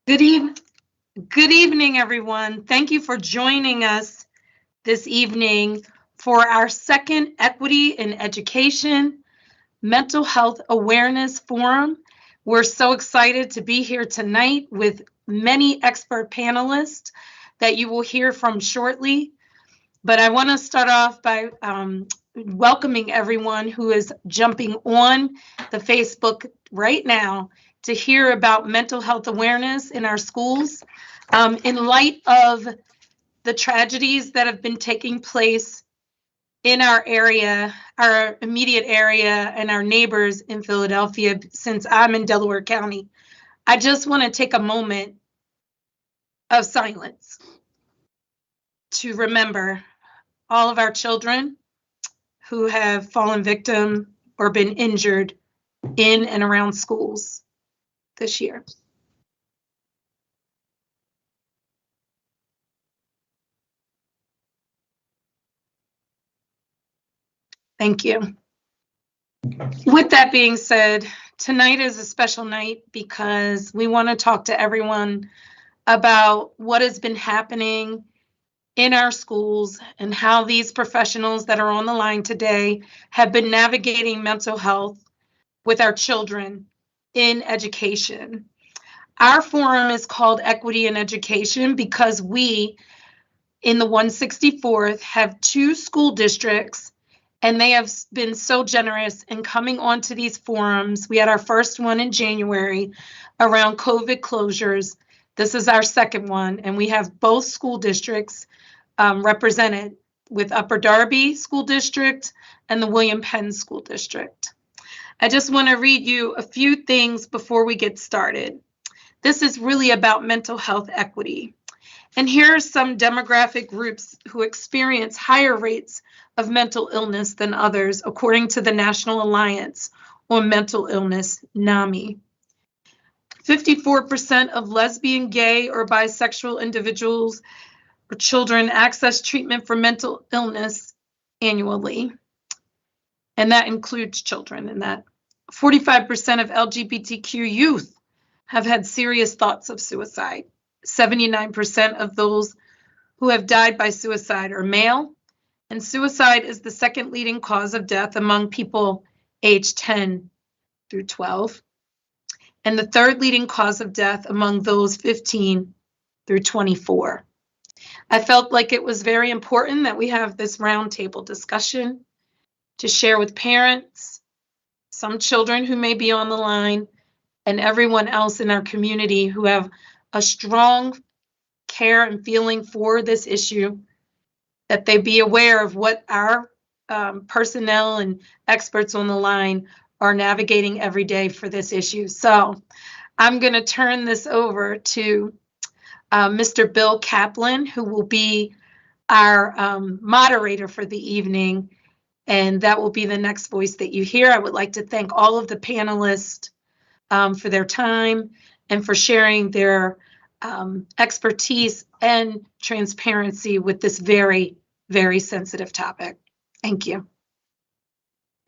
Good eve- Good evening, everyone. Thank you for joining us this evening for our second Equity in Education Mental Health Awareness Forum. We're so excited to be here tonight with many expert panelists that you will hear from shortly. But I want to start off by welcoming everyone who is jumping on the Facebook right now to hear about mental health awareness in our schools. In light of the tragedies that have been taking place in our area, our immediate area, and our neighbors in Philadelphia, since I'm in Delaware County, I just want to take a moment of silence to remember all of our children who have fallen victim or been injured in and around schools this year. Thank you. With that being said, tonight is a special night because we want to talk to everyone about what has been happening in our schools and how these professionals that are on the line today have been navigating mental health with our children in education. Our forum is called Equity in Education because we, in the 164th, have two school districts, and they have been so generous in coming onto these forums. We had our first one in January around COVID closures. This is our second one, and we have both school districts represented with Upper Darby School District and the William Penn School District. I just want to read you a few things before we get started. This is really about mental health equity. And here are some demographic groups who experience higher rates of mental illness than others, according to the National Alliance on Mental Illness, NAMI. 54% of lesbian, gay, or bisexual individuals or children access treatment for mental illness annually. And that includes children in that. 45% of LGBTQ youth have had serious thoughts of suicide. 79% of those who have died by suicide are male, and suicide is the second leading cause of death among people aged 10 through 12, and the third leading cause of death among those 15 through 24. I felt like it was very important that we have this roundtable discussion to share with parents, some children who may be on the line, and everyone else in our community who have a strong care and feeling for this issue, that they be aware of what our personnel and experts on the line are navigating every day for this issue. So I'm going to turn this over to Mr. Bill Kaplan, who will be our moderator for the evening, and that will be the next voice that you hear. I would like to thank all of the panelists for their time and for sharing their expertise and transparency with this very, very sensitive topic. Thank you.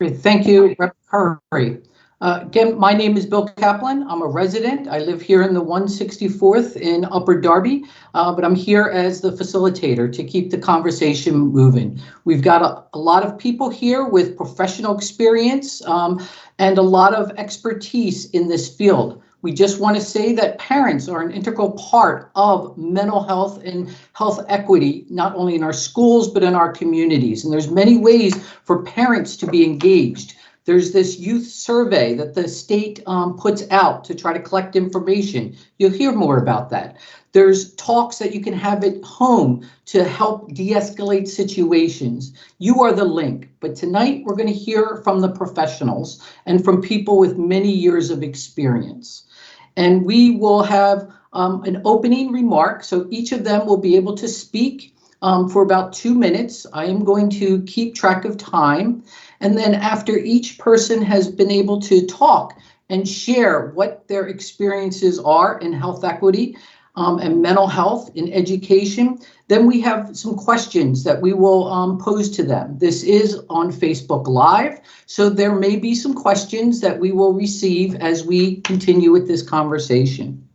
Great. Thank you, Rep. Curry. Again, my name is Bill Kaplan. I'm a resident. I live here in the 164th in Upper Darby, but I'm here as the facilitator to keep the conversation moving. We've got a lot of people here with professional experience and a lot of expertise in this field. We just want to say that parents are an integral part of mental health and health equity, not only in our schools, but in our communities. And there's many ways for parents to be engaged. There's this youth survey that the state puts out to try to collect information. You'll hear more about that. There's talks that you can have at home to help de-escalate situations. You are the link. But tonight we're going to hear from the professionals and from people with many years of experience. And we will have an opening remark. So each of them will be able to speak for about 2 minutes. I am going to keep track of time. And then after each person has been able to talk and share what their experiences are in health equity and mental health in education, then we have some questions that we will pose to them. This is on Facebook Live, so there may be some questions that we will receive as we continue with this conversation.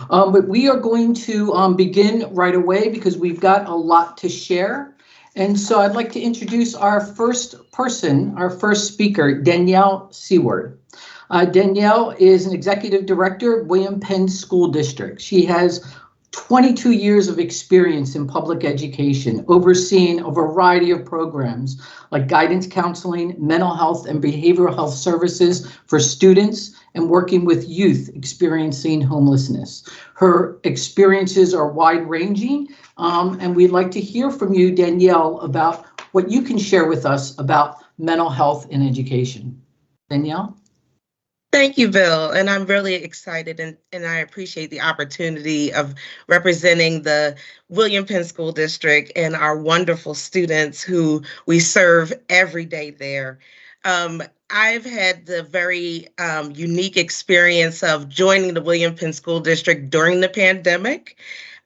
But we are going to begin right away because we've got a lot to share. And so I'd like to introduce our first person, our first speaker, Danielle Seward. Danielle is an executive director of William Penn School District. She has 22 years of experience in public education, overseeing a variety of programs like guidance counseling, mental health, and behavioral health services for students, and working with youth experiencing homelessness. Her experiences are wide-ranging, and we'd like to hear from you, Danielle, about what you can share with us about mental health in education. Danielle? Thank you, Bill. And I'm really excited and I appreciate the opportunity of representing the William Penn School District and our wonderful students who we serve every day there. I've had the very unique experience of joining the William Penn School District during the pandemic.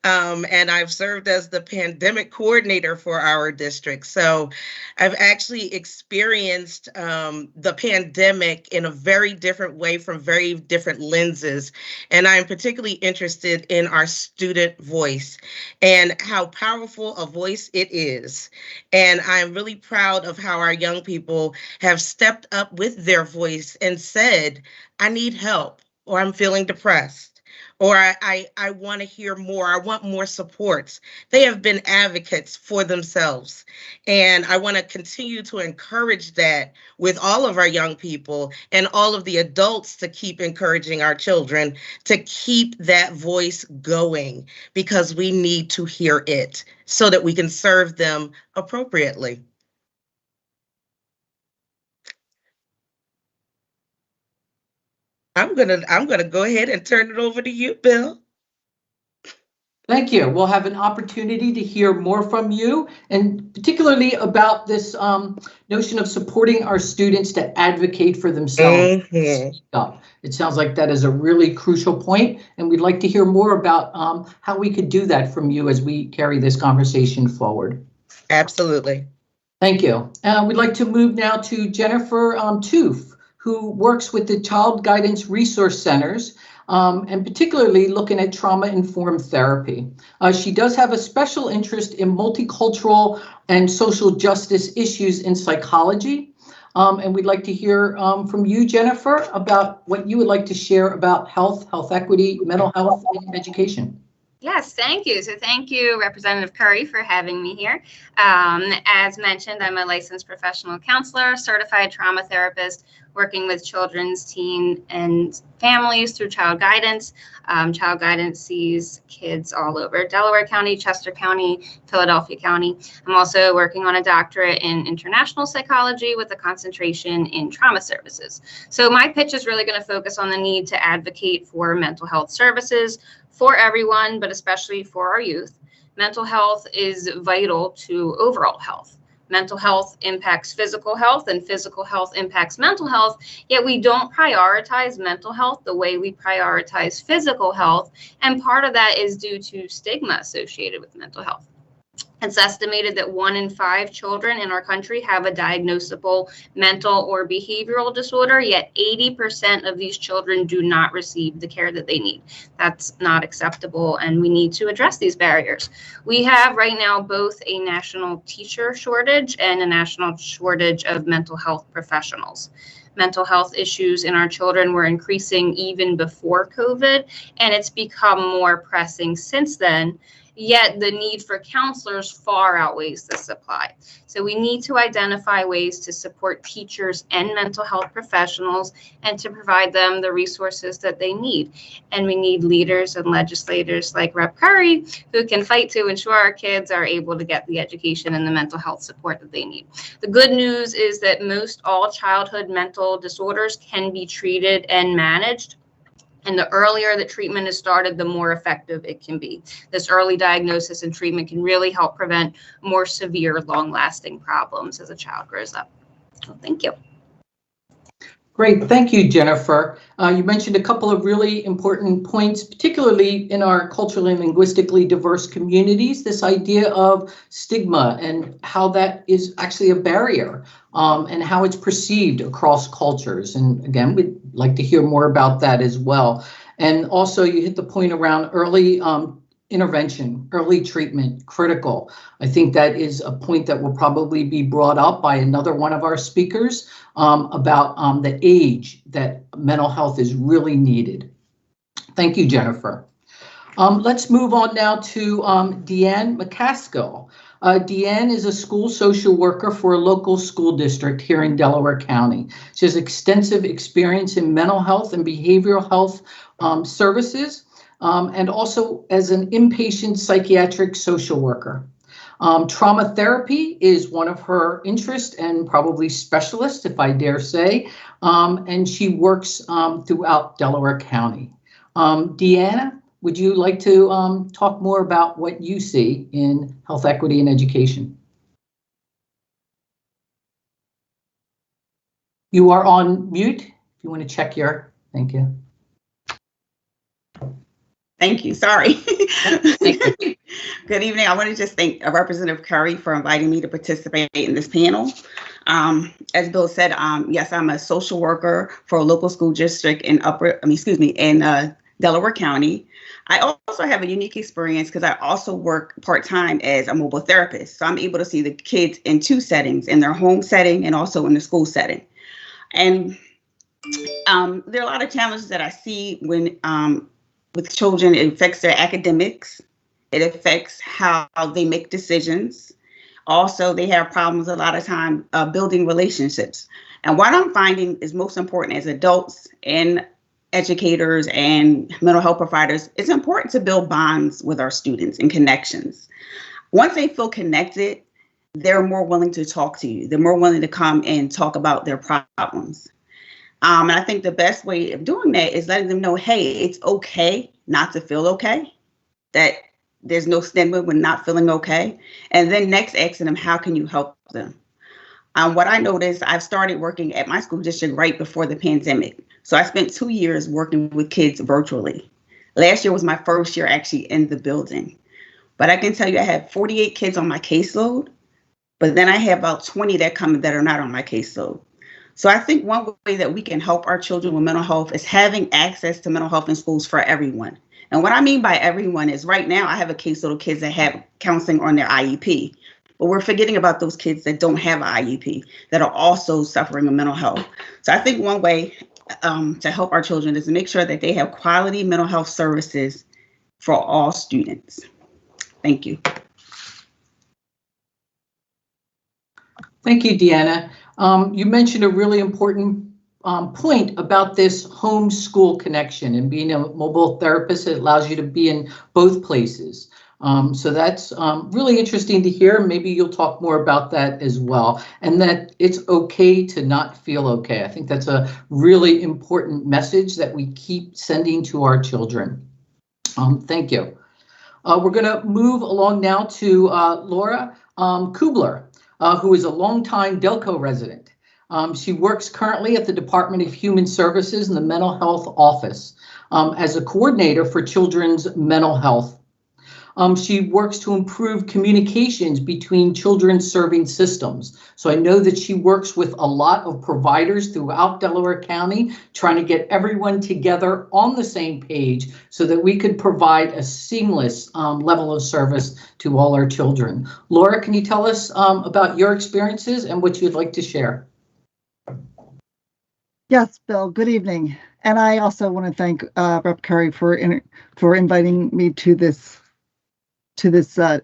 And I've served as the pandemic coordinator for our district. So I've actually experienced the pandemic in a very different way from very different lenses. And I'm particularly interested in our student voice and how powerful a voice it is. And I'm really proud of how our young people have stepped up with their voice and said, I need help, or I'm feeling depressed, or I want to hear more. I want more supports. They have been advocates for themselves. And I want to continue to encourage that with all of our young people and all of the adults to keep encouraging our children to keep that voice going, because we need to hear it so that we can serve them appropriately. I'm gonna go ahead and turn it over to you, Bill. Thank you. We'll have an opportunity to hear more from you, and particularly about this notion of supporting our students to advocate for themselves. Mm-hmm. It sounds like that is a really crucial point, and we'd like to hear more about how we could do that from you as we carry this conversation forward. Absolutely. Thank you. We'd like to move now to Jennifer Toof, who works with the Child Guidance Resource Centers, and particularly looking at trauma-informed therapy. She does have a special interest in multicultural and social justice issues in psychology. And we'd like to hear from you, Jennifer, about what you would like to share about health equity, mental health, and education. Yes, thank you. So thank you, Representative Curry, for having me here. As mentioned, I'm a licensed professional counselor, certified trauma therapist, working with children's, teen, and families through Child Guidance. Child Guidance sees kids all over Delaware County, Chester County, Philadelphia County. I'm also working on a doctorate in international psychology with a concentration in trauma services. So my pitch is really going to focus on the need to advocate for mental health services for everyone, but especially for our youth. Mental health is vital to overall health. Mental health impacts physical health, and physical health impacts mental health, yet we don't prioritize mental health the way we prioritize physical health, and part of that is due to stigma associated with mental health. It's estimated that 1 in 5 children in our country have a diagnosable mental or behavioral disorder, yet 80% of these children do not receive the care that they need. That's not acceptable, and we need to address these barriers. We have right now both a national teacher shortage and a national shortage of mental health professionals. Mental health issues in our children were increasing even before COVID, and it's become more pressing since then. Yet the need for counselors far outweighs the supply. So we need to identify ways to support teachers and mental health professionals and to provide them the resources that they need. And we need leaders and legislators like Rep. Curry who can fight to ensure our kids are able to get the education and the mental health support that they need. The good news is that most all childhood mental disorders can be treated and managed. And the earlier the treatment is started, the more effective it can be. This early diagnosis and treatment can really help prevent more severe, long-lasting problems as a child grows up. So thank you. Great, thank you, Jennifer. You mentioned a couple of really important points, particularly in our culturally and linguistically diverse communities, this idea of stigma and how that is actually a barrier and how it's perceived across cultures. And again, we'd like to hear more about that as well. And also you hit the point around early intervention, early treatment, critical. I think that is a point that will probably be brought up by another one of our speakers about the age that mental health is really needed. Thank you, Jennifer. Let's move on now to Deanne McCaskill. Deanne is a school social worker for a local school district here in Delaware County. She has extensive experience in mental health and behavioral health services, and also as an inpatient psychiatric social worker. Trauma therapy is one of her interests and probably specialist, if I dare say, and she works throughout Delaware County. Deanna, would you like to talk more about what you see in health equity and education? You are on mute. If you want to check your, thank you. Thank you. Sorry. Thank you. Good evening. I want to just thank Representative Curry for inviting me to participate in this panel. As Bill said, yes, I'm a social worker for a local school district in Delaware County. I also have a unique experience because I also work part-time as a mobile therapist. So I'm able to see the kids in two settings, in their home setting and also in the school setting. And there are a lot of challenges that I see when with children. It affects their academics. It affects how they make decisions. Also, they have problems a lot of time building relationships. And what I'm finding is most important as adults and educators and mental health providers, it's important to build bonds with our students and connections. Once they feel connected, they're more willing to talk to you. They're more willing to come and talk about their problems. And I think the best way of doing that is letting them know, hey, it's okay not to feel okay, that there's no stigma when not feeling okay. And then next asking them, how can you help them? What I noticed, I've started working at my school district right before the pandemic. So I spent 2 years working with kids virtually. Last year was my first year actually in the building. But I can tell you I have 48 kids on my caseload, but then I have about 20 that come that are not on my caseload. So I think one way that we can help our children with mental health is having access to mental health in schools for everyone. And what I mean by everyone is right now I have a caseload of kids that have counseling on their IEP, but we're forgetting about those kids that don't have an IEP that are also suffering with mental health. So I think one way to help our children is to make sure that they have quality mental health services for all students. Thank you. Thank you, Deanna. You mentioned a really important point about this home-school connection and being a mobile therapist. It allows you to be in both places. So that's really interesting to hear. Maybe you'll talk more about that as well. And that it's okay to not feel okay. I think that's a really important message that we keep sending to our children. Thank you. We're going to move along now to Laura Kubler, who is a longtime Delco resident. She works currently at the Department of Human Services in the Mental Health Office as a coordinator for children's mental health. She works to improve communications between children's serving systems. So I know that she works with a lot of providers throughout Delaware County, trying to get everyone together on the same page so that we could provide a seamless level of service to all our children. Laura, can you tell us about your experiences and what you'd like to share? Yes, Bill, good evening. And I also want to thank Rep. Curry for inviting me to this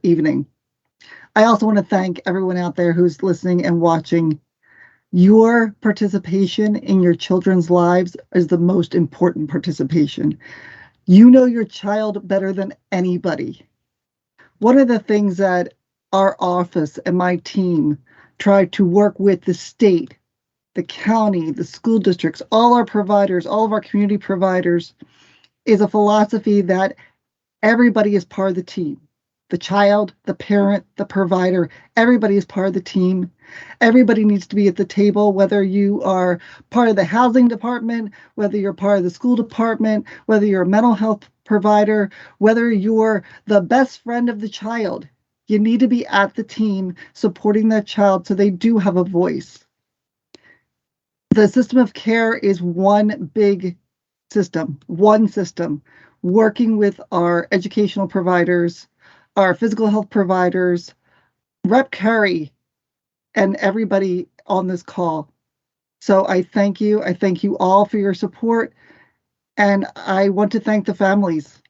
evening. I also want to thank everyone out there who's listening and watching. Your participation in your children's lives is the most important participation. You know your child better than anybody. One of the things that our office and my team try to work with the state, the county, the school districts, all our providers, all of our community providers, is a philosophy that everybody is part of the team. The child, the parent, the provider, everybody is part of the team. Everybody needs to be at the table, whether you are part of the housing department, whether you're part of the school department, whether you're a mental health provider, whether you're the best friend of the child. You need to be at the team supporting that child so they do have a voice. The system of care is one big system, one system, working with our educational providers, our physical health providers, Rep Curry, and everybody on this call. So I thank you. I thank you all for your support. And I want to thank the families.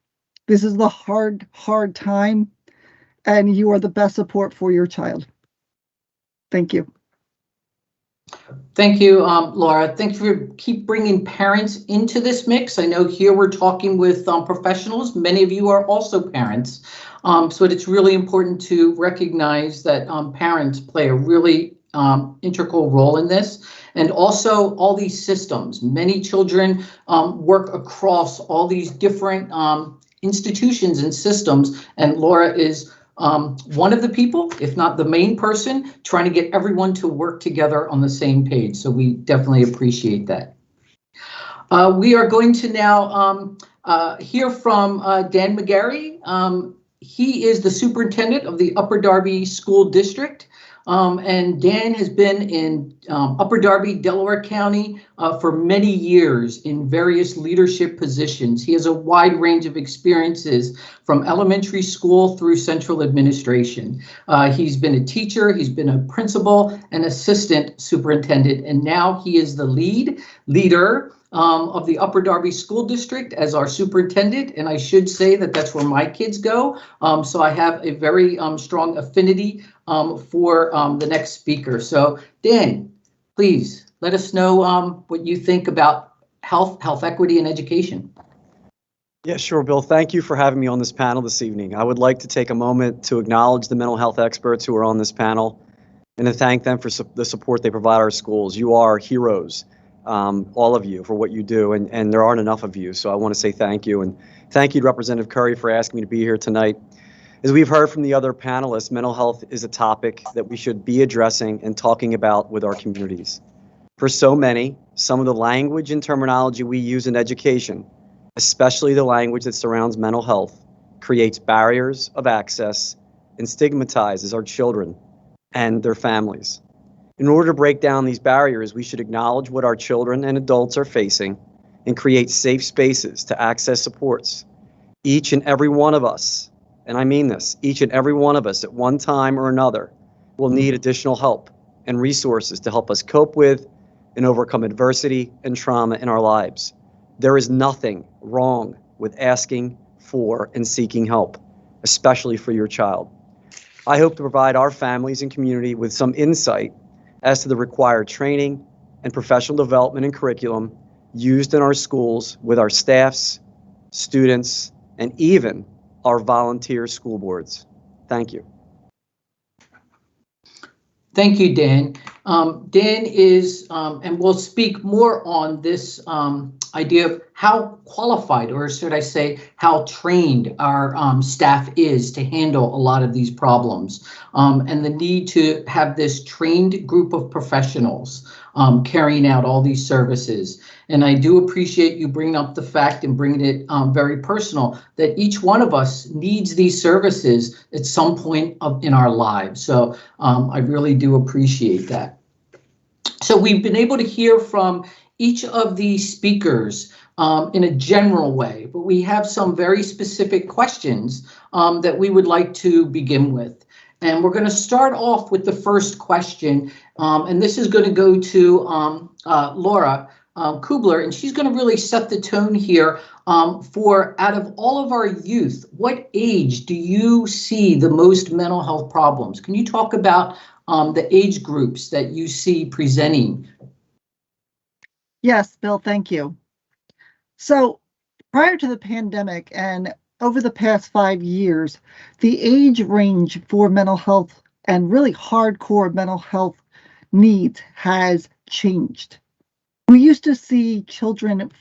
This is the hard time, and you are the best support for your child. Thank you. Thank you, Laura. Thanks for keep bringing parents into this mix. I know here we're talking with professionals. Many of you are also parents. So it's really important to recognize that parents play a really integral role in this. And also all these systems. Many children work across all these different institutions and systems. And Laura is one of the people, if not the main person, trying to get everyone to work together on the same page. So we definitely appreciate that. We are going to now hear from Dan McGarry. He is the superintendent of the Upper Darby School District. And Dan has been in Upper Darby, Delaware County for many years in various leadership positions. He has a wide range of experiences from elementary school through central administration. He's been a teacher, he's been a principal and assistant superintendent, and now he is the leader of the Upper Darby School District as our superintendent, and I should say that that's where my kids go. So I have a very strong affinity for the next speaker. So Dan, please let us know what you think about health equity, and education. Yeah, sure, Bill. Thank you for having me on this panel this evening. I would like to take a moment to acknowledge the mental health experts who are on this panel and to thank them for the support they provide our schools. You are heroes, all of you, for what you do, and there aren't enough of you. So I want to say thank you, and thank you to Representative Curry for asking me to be here tonight. As we've heard from the other panelists, mental health is a topic that we should be addressing and talking about with our communities. For so many, some of the language and terminology we use in education, especially the language that surrounds mental health, creates barriers of access and stigmatizes our children and their families. In order to break down these barriers, we should acknowledge what our children and adults are facing and create safe spaces to access supports. Each and every one of us, and I mean this, each and every one of us at one time or another will need additional help and resources to help us cope with and overcome adversity and trauma in our lives. There is nothing wrong with asking for and seeking help, especially for your child. I hope to provide our families and community with some insight as to the required training and professional development and curriculum used in our schools with our staffs, students, and even our volunteer school boards. Thank you. Thank you, Dan. Dan is, and we'll speak more on this idea of how qualified, or should I say, how trained our staff is to handle a lot of these problems, and the need to have this trained group of professionals carrying out all these services. And I do appreciate you bringing up the fact and bringing it very personal that each one of us needs these services at some point in our lives. So I really do appreciate that. So we've been able to hear from each of the speakers in a general way, but we have some very specific questions that we would like to begin with. And we're going to start off with the first question, and this is going to go to Laura Kubler, and she's going to really set the tone here for, out of all of our youth, what age do you see the most mental health problems? Can you talk about the age groups that you see presenting? Yes, Bill, thank you. So prior to the pandemic and over the past 5 years, the age range for mental health and really hardcore mental health needs has changed. We used to see children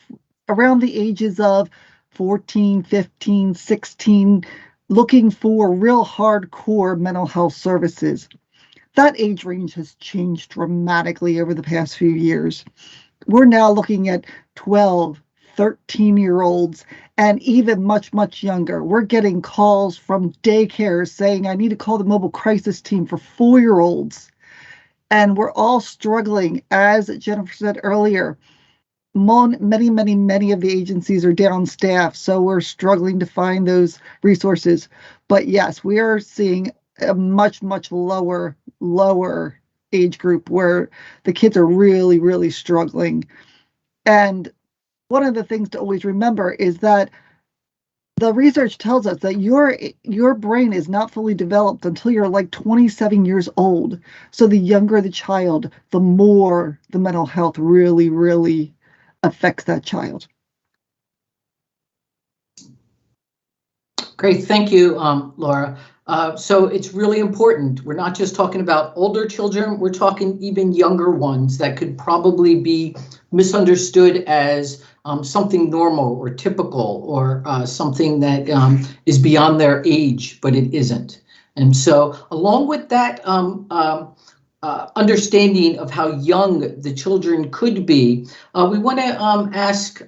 around the ages of 14, 15, 16 looking for real hardcore mental health services. That age range has changed dramatically over the past few years. We're now looking at 12, 13-year-olds, and even much, much younger. We're getting calls from daycare saying, I need to call the mobile crisis team for 4-year-olds. And we're all struggling, as Jennifer said earlier, many of the agencies are down staff, so we're struggling to find those resources. But yes, we are seeing a much lower age group where the kids are really struggling. And one of the things to always remember is that the research tells us that your brain is not fully developed until you're like 27 years old. So the younger the child, the more the mental health really affects that child. Great, thank you, Laura. So it's really important. We're not just talking about older children, we're talking even younger ones that could probably be misunderstood as something normal or typical or something that is beyond their age, but it isn't. And so along with that understanding of how young the children could be, we want to ask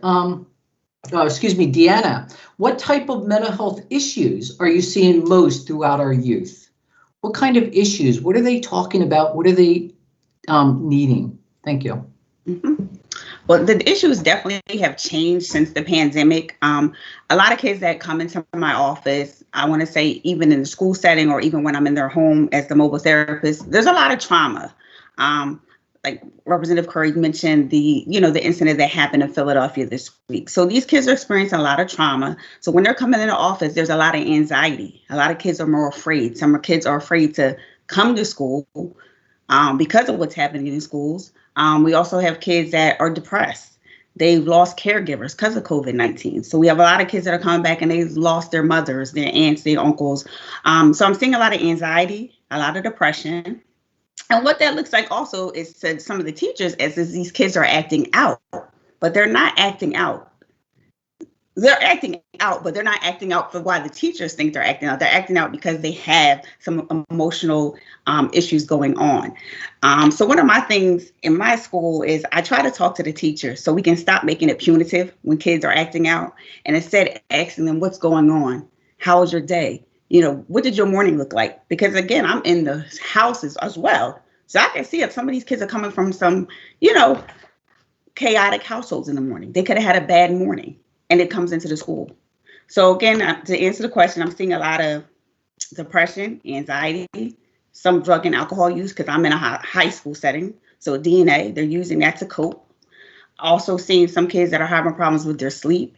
Deanna, what type of mental health issues are you seeing most throughout our youth? What kind of issues? What are they talking about? What are they needing? Thank you. Mm-hmm. Well, the issues definitely have changed since the pandemic. A lot of kids that come into my office, I want to say even in the school setting or even when I'm in their home as the mobile therapist, there's a lot of trauma. Like Representative Curry mentioned the incident that happened in Philadelphia this week. So these kids are experiencing a lot of trauma. So when they're coming into office, there's a lot of anxiety. A lot of kids are more afraid. Some kids are afraid to come to school because of what's happening in schools. We also have kids that are depressed. They've lost caregivers because of COVID-19. So we have a lot of kids that are coming back and they've lost their mothers, their aunts, their uncles. So I'm seeing a lot of anxiety, a lot of depression. And what that looks like also is to some of the teachers is these kids are acting out, but they're not acting out. They're acting out, but they're not acting out for why the teachers think they're acting out. They're acting out because they have some emotional issues going on. So one of my things in my school is I try to talk to the teachers so we can stop making it punitive when kids are acting out and instead asking them what's going on. How was your day? What did your morning look like? Because again, I'm in the houses as well. So I can see if some of these kids are coming from some, chaotic households in the morning. They could have had a bad morning and it comes into the school. So again, to answer the question, I'm seeing a lot of depression, anxiety, some drug and alcohol use because I'm in a high school setting. So DNA, they're using that to cope. Also seeing some kids that are having problems with their sleep,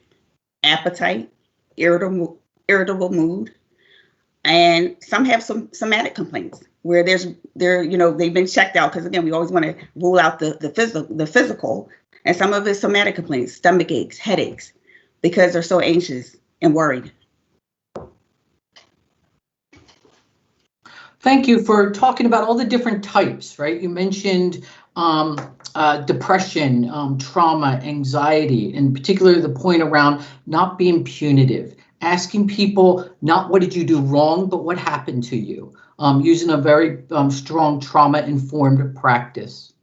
appetite, irritable mood. And some have some somatic complaints where they've been checked out because again, we always want to rule out the physical, and some of it's somatic complaints, stomach aches, headaches, because they're so anxious and worried. Thank you for talking about all the different types, right? You mentioned depression, trauma, anxiety, in particular the point around not being punitive. Asking people not what did you do wrong, but what happened to you, using a very strong trauma-informed practice.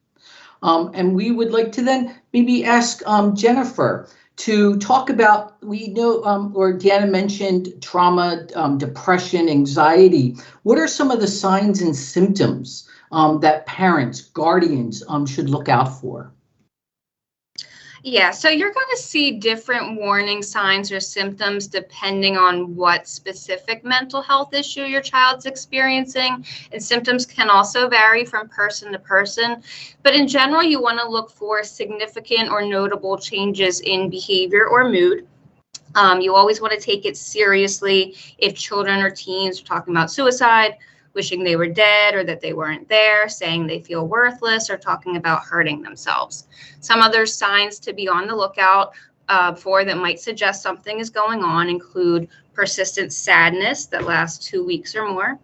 And we would like to then maybe ask Jennifer to talk about, we know, or Deanna mentioned trauma, depression, anxiety. What are some of the signs and symptoms that parents, guardians should look out for? Yeah, so you're going to see different warning signs or symptoms depending on what specific mental health issue your child's experiencing. And symptoms can also vary from person to person. But in general, you want to look for significant or notable changes in behavior or mood. You always want to take it seriously if children or teens are talking about suicide, wishing they were dead or that they weren't there, saying they feel worthless, or talking about hurting themselves. Some other signs to be on the lookout for that might suggest something is going on include persistent sadness that lasts 2 weeks or more,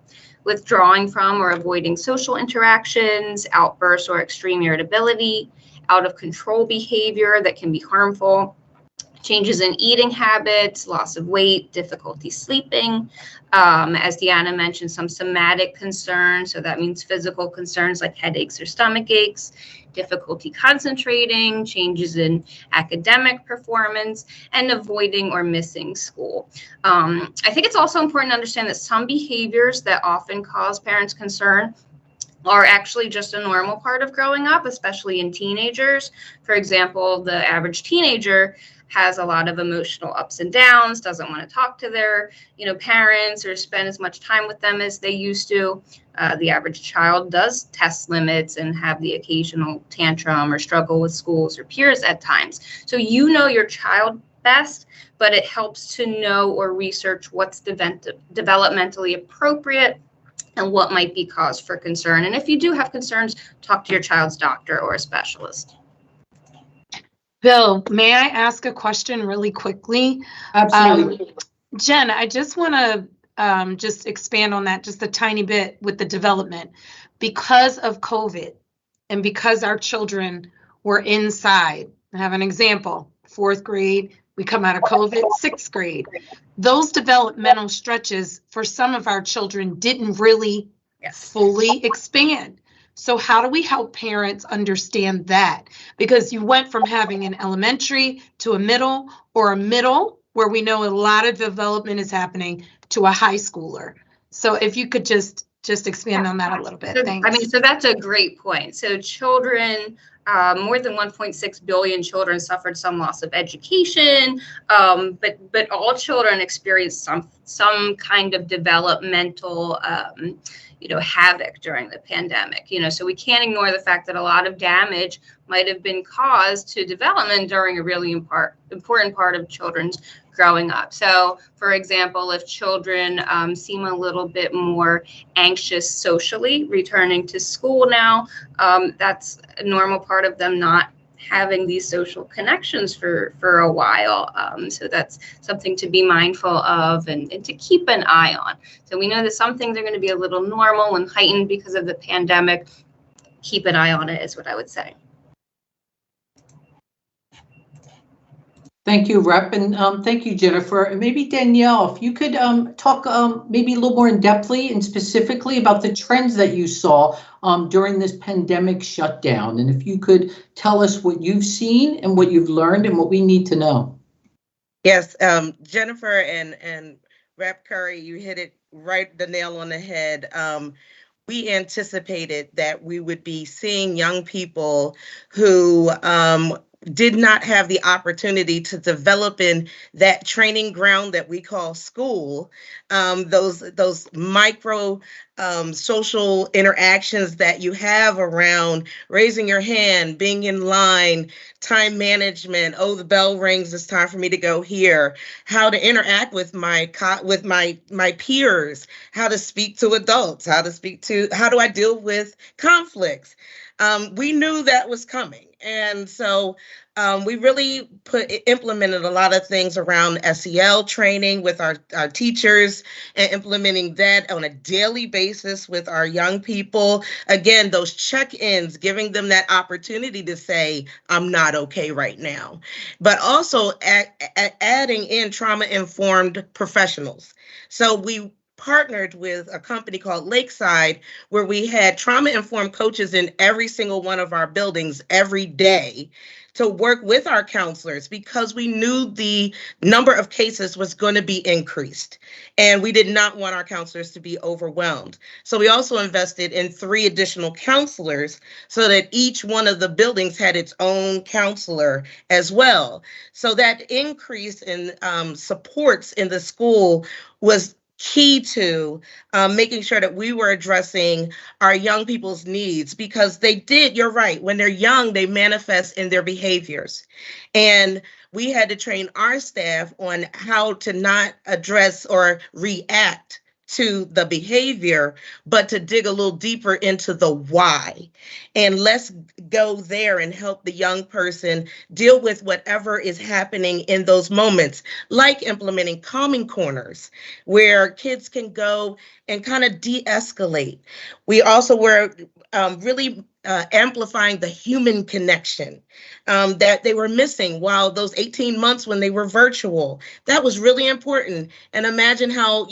withdrawing from or avoiding social interactions, outbursts or extreme irritability, out of control behavior that can be harmful, changes in eating habits, loss of weight, difficulty sleeping. As Deanna mentioned, some somatic concerns. So that means physical concerns like headaches or stomach aches, difficulty concentrating, changes in academic performance, and avoiding or missing school. I think it's also important to understand that some behaviors that often cause parents concern are actually just a normal part of growing up, especially in teenagers. For example, the average teenager has a lot of emotional ups and downs, doesn't want to talk to their, parents or spend as much time with them as they used to. The average child does test limits and have the occasional tantrum or struggle with schools or peers at times. So you know your child best, but it helps to know or research what's developmentally appropriate and what might be cause for concern. And if you do have concerns, talk to your child's doctor or a specialist. Bill, may I ask a question really quickly? Absolutely. Jen, I just want to just expand on that just a tiny bit with the development. Because of COVID and because our children were inside, I have an example, 4th grade, we come out of COVID, 6th grade. Those developmental stretches for some of our children didn't really fully expand. So how do we help parents understand that? Because you went from having an elementary to a middle, or a middle where we know a lot of development is happening, to a high schooler. So if you could just expand on that a little bit. Thanks. So that's a great point. So children, more than 1.6 billion children suffered some loss of education, but all children experience some kind of developmental havoc during the pandemic. So we can't ignore the fact that a lot of damage might have been caused to development during a really important part of children's growing up. So, for example, if children seem a little bit more anxious socially returning to school now, that's a normal part of them not having these social connections for a while. So that's something to be mindful of and to keep an eye on. So we know that some things are going to be a little normal and heightened because of the pandemic. Keep an eye on it is what I would say. Thank you, Rep, and thank you, Jennifer. Maybe Danielle, if you could talk maybe a little more in-depthly and specifically about the trends that you saw during this pandemic shutdown, and if you could tell us what you've seen and what you've learned and what we need to know. Yes, Jennifer and Rep Curry, you hit it right, the nail on the head. We anticipated that we would be seeing young people who did not have the opportunity to develop in that training ground that we call school, those micro social interactions that you have around raising your hand, being in line, time management. Oh, the bell rings, it's time for me to go here. How to interact with my peers, how to speak to adults, how do I deal with conflicts. We knew that was coming. And so we really implemented a lot of things around SEL training with our teachers and implementing that on a daily basis with our young people. Again, those check-ins, giving them that opportunity to say, I'm not okay right now. But also adding in trauma-informed professionals. So we partnered with a company called Lakeside, where we had trauma-informed coaches in every single one of our buildings every day to work with our counselors, because we knew the number of cases was going to be increased and we did not want our counselors to be overwhelmed. So we also invested in 3 additional counselors so that each one of the buildings had its own counselor as well. So that increase in supports in the school was key to making sure that we were addressing our young people's needs, because you're right, when they're young, they manifest in their behaviors. And we had to train our staff on how to not address or react to the behavior, but to dig a little deeper into the why. And let's go there and help the young person deal with whatever is happening in those moments, like implementing calming corners where kids can go and kind of de-escalate. We also were really amplifying the human connection that they were missing while those 18 months when they were virtual. That was really important. And imagine how,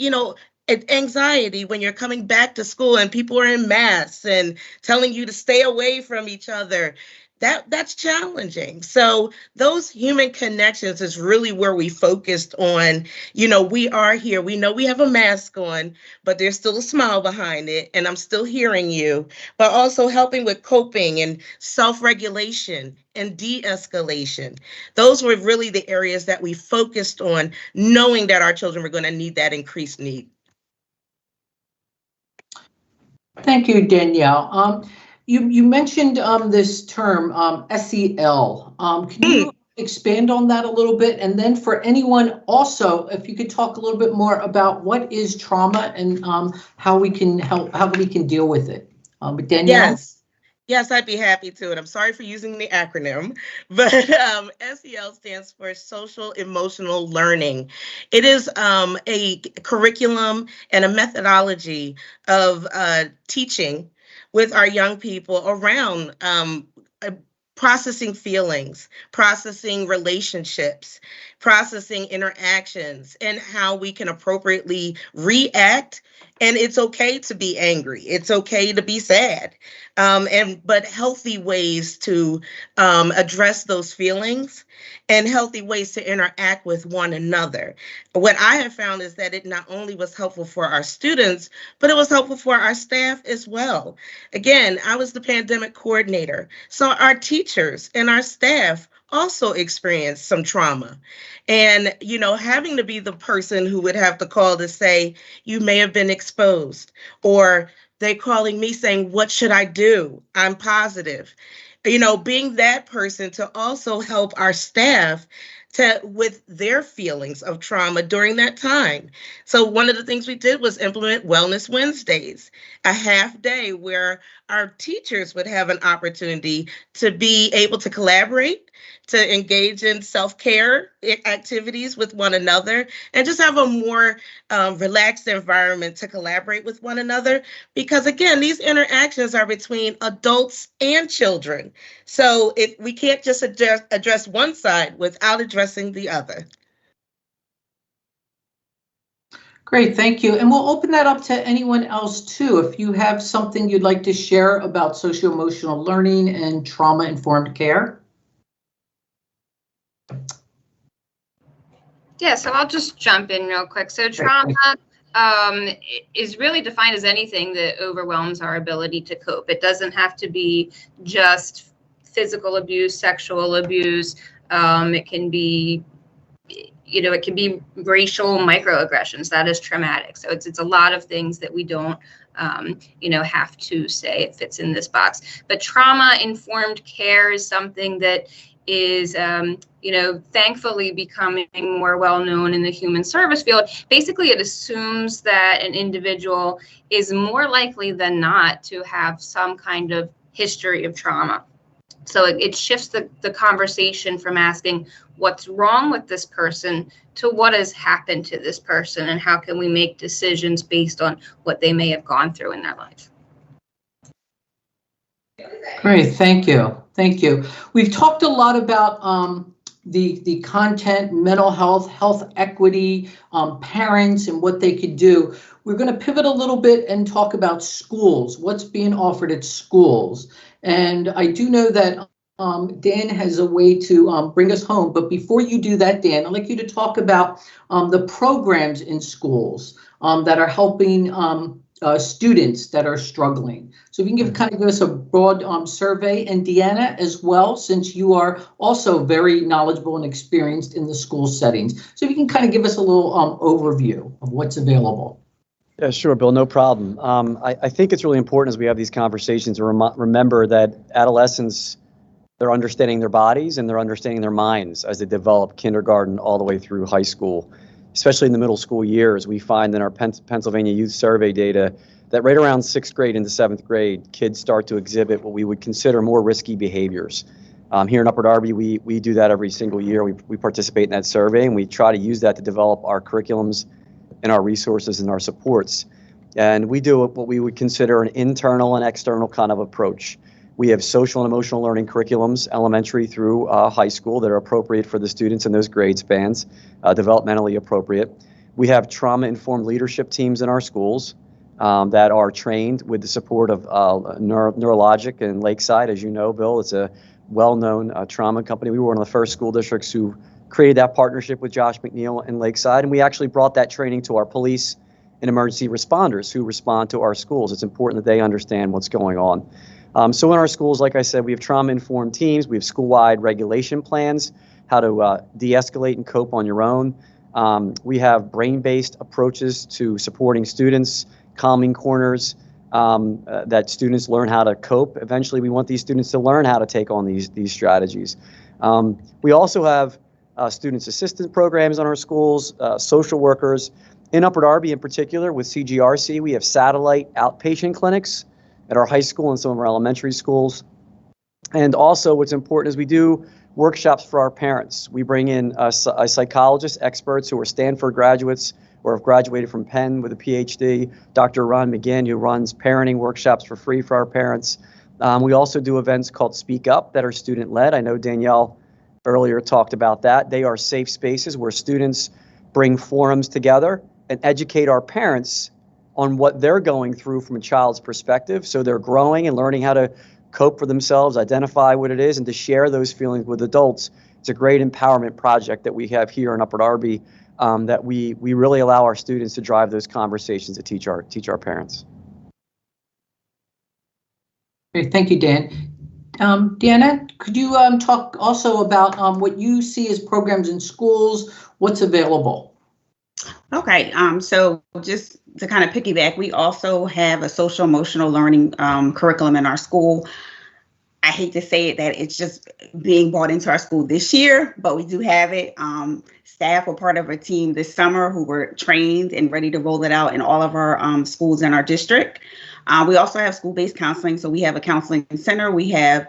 anxiety when you're coming back to school and people are in masks and telling you to stay away from each other. that's challenging. So those human connections is really where we focused on. We are here. We know we have a mask on, but there's still a smile behind it, and I'm still hearing you. But also helping with coping and self-regulation and de-escalation. Those were really the areas that we focused on, knowing that our children were going to need that increased need. Thank you, Danielle. You mentioned this term, SEL. Can you expand on that a little bit? And then for anyone also, if you could talk a little bit more about what is trauma and how we can deal with it. Danielle? Yes, I'd be happy to. And I'm sorry for using the acronym, but SEL stands for Social Emotional Learning. It is a curriculum and a methodology of teaching with our young people around processing feelings, processing relationships, processing interactions, and how we can appropriately react. And it's okay to be angry. It's okay to be sad, but healthy ways to address those feelings and healthy ways to interact with one another. What I have found is that it not only was helpful for our students, but it was helpful for our staff as well. Again, I was the pandemic coordinator, so our teachers and our staff also experienced some trauma. And, having to be the person who would have to call to say, you may have been exposed, or they calling me saying, what should I do? I'm positive. Being that person to also help our staff with their feelings of trauma during that time. So one of the things we did was implement Wellness Wednesdays, a half day where our teachers would have an opportunity to be able to collaborate, to engage in self-care activities with one another, and just have a more relaxed environment to collaborate with one another. Because again, these interactions are between adults and children. So if we can't just address one side without addressing the other. Great, thank you. And we'll open that up to anyone else too. If you have something you'd like to share about socio-emotional learning and trauma-informed care. Yeah, so I'll just jump in real quick. So trauma is really defined as anything that overwhelms our ability to cope. It doesn't have to be just physical abuse, sexual abuse. It can be, it can be racial microaggressions. That is traumatic. So it's a lot of things that we don't, have to say it fits in this box. But trauma-informed care is something that is, thankfully becoming more well-known in the human service field. Basically, it assumes that an individual is more likely than not to have some kind of history of trauma. So it shifts the conversation from asking what's wrong with this person to what has happened to this person and how can we make decisions based on what they may have gone through in their life. Great, thank you. Thank you. We've talked a lot about the content, mental health, health equity, parents and what they could do. We're going to pivot a little bit and talk about schools, what's being offered at schools. And I do know that Dan has a way to bring us home. But before you do that, Dan, I'd like you to talk about the programs in schools that are helping students that are struggling. So if you can give us a broad survey, and Deanna as well, since you are also very knowledgeable and experienced in the school settings. So if you can give us a little overview of what's available. Yeah, sure, Bill, no problem. I think it's really important as we have these conversations to remember that adolescents, they're understanding their bodies and they're understanding their minds as they develop kindergarten all the way through high school. Especially in the middle school years, we find in our Pennsylvania Youth Survey data that right around 6th grade into 7th grade, kids start to exhibit what we would consider more risky behaviors. Here in Upper Darby, we do that every single year. We participate in that survey, and we try to use that to develop our curriculums and our resources and our supports. And we do what we would consider an internal and external kind of approach. We have social and emotional learning curriculums, elementary through high school, that are appropriate for the students in those grade spans, developmentally appropriate. We have trauma-informed leadership teams in our schools that are trained with the support of Neurologic and Lakeside. As you know, Bill, it's a well-known trauma company. We were one of the first school districts who created that partnership with Josh McNeil in Lakeside, and we actually brought that training to our police and emergency responders who respond to our schools. It's important that they understand what's going on. So in our schools, like I said, we have trauma-informed teams. We have school-wide regulation plans, how to de-escalate and cope on your own. We have brain-based approaches to supporting students, calming corners, that students learn how to cope. Eventually, we want these students to learn how to take on these strategies. We also have students assistance programs in our schools, social workers. In Upper Darby in particular, with CGRC, we have satellite outpatient clinics at our high school and some of our elementary schools. And also what's important is we do workshops for our parents. We bring in a psychologist, experts who are Stanford graduates or have graduated from Penn with a PhD, Dr. Ron McGinn, who runs parenting workshops for free for our parents. We also do events called Speak Up that are student-led. I know Danielle earlier talked about that. They are safe spaces where students bring forums together and educate our parents on what they're going through from a child's perspective. So they're growing and learning how to cope for themselves, identify what it is, and to share those feelings with adults. It's a great empowerment project that we have here in Upper Darby, that we really allow our students to drive those conversations to teach our parents. Great, thank you, Dan. Deanna, could you talk also about what you see as programs in schools, what's available? Okay, so just to kind of piggyback, we also have a social emotional learning curriculum in our school. I hate to say it that it's just being brought into our school this year, but we do have it. Staff were part of a team this summer who were trained and ready to roll it out in all of our schools in our district. We also have school-based counseling. So we have a counseling center. We have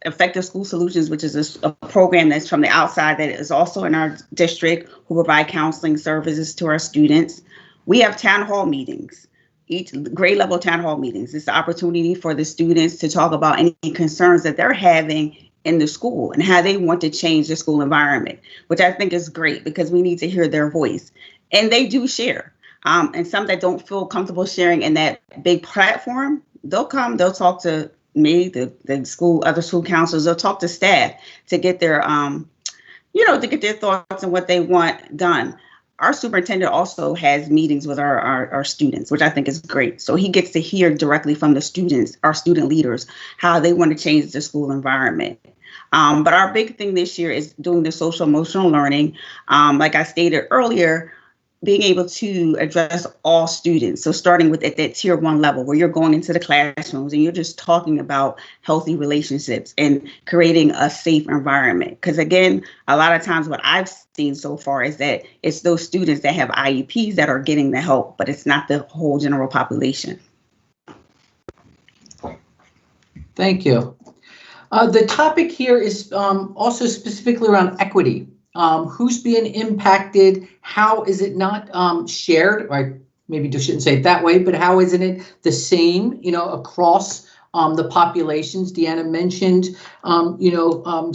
Effective School Solutions, which is a program that's from the outside that is also in our district, who provide counseling services to our students. We have town hall meetings, each grade level town hall meetings. It's the opportunity for the students to talk about any concerns that they're having in the school and how they want to change the school environment, which I think is great because we need to hear their voice. And they do share. And some that don't feel comfortable sharing in that big platform, they'll come, they'll talk to me, the school, other school counselors, they'll talk to staff to get their, to get their thoughts on what they want done. Our superintendent also has meetings with our students, which I think is great. So he gets to hear directly from the students, our student leaders, how they want to change the school environment. But our big thing this year is doing the social emotional learning. Like I stated earlier, being able to address all students. So starting with at that tier 1 level where you're going into the classrooms and you're just talking about healthy relationships and creating a safe environment. Because again, a lot of times what I've seen so far is that it's those students that have IEPs that are getting the help, but it's not the whole general population. Thank you. The topic here is also specifically around equity. Who's being impacted? How is it not shared? Or maybe I shouldn't say it that way, but how isn't it the same, across the populations? Deanna mentioned,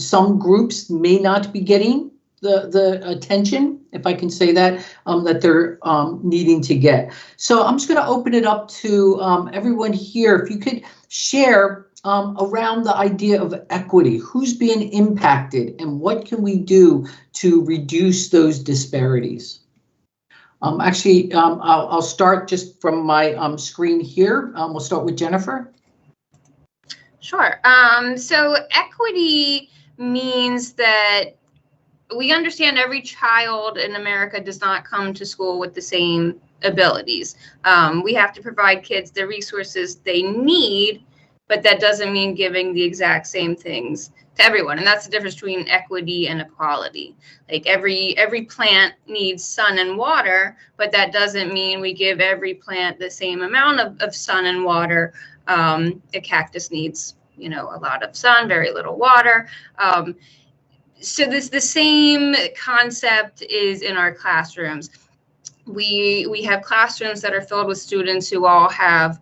some groups may not be getting the attention, if I can say that, that they're needing to get. So I'm just going to open it up to everyone here. If you could share around the idea of equity, who's being impacted and what can we do to reduce those disparities? I'll start just from my screen here. We'll start with Jennifer. Sure. So equity means that we understand every child in America does not come to school with the same abilities. We have to provide kids the resources they need, but that doesn't mean giving the exact same things to everyone. And that's the difference between equity and equality. Like every plant needs sun and water, but that doesn't mean we give every plant the same amount of sun and water. A cactus needs, a lot of sun, very little water. So the same concept is in our classrooms. We have classrooms that are filled with students who all have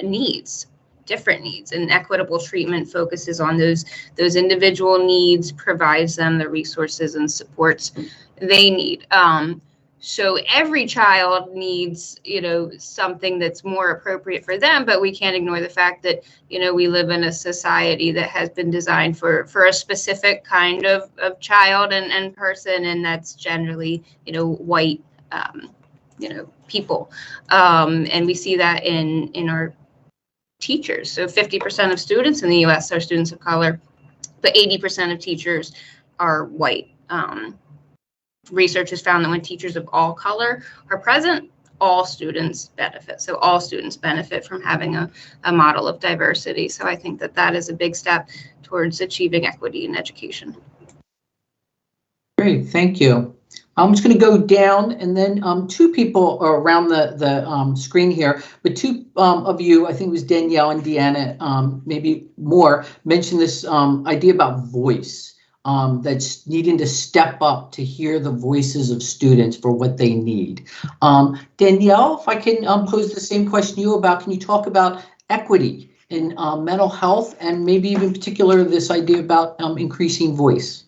needs, different needs, and equitable treatment focuses on those individual needs, provides them the resources and supports they need. So every child needs, something that's more appropriate for them, but we can't ignore the fact that, we live in a society that has been designed for a specific kind of child and person, and that's generally, white, people. And we see that in our teachers. So 50% of students in the US are students of color, but 80% of teachers are white. Research has found that when teachers of all color are present, all students benefit. So all students benefit from having a model of diversity. So I think that is a big step towards achieving equity in education. Great, thank you. I'm just going to go down, and then two people are around the screen here, but two of you, I think it was Danielle and Deanna, maybe more, mentioned this idea about voice. That's needing to step up to hear the voices of students for what they need. Danielle, if I can pose the same question to you about, can you talk about equity in mental health, and maybe even in particular this idea about increasing voice?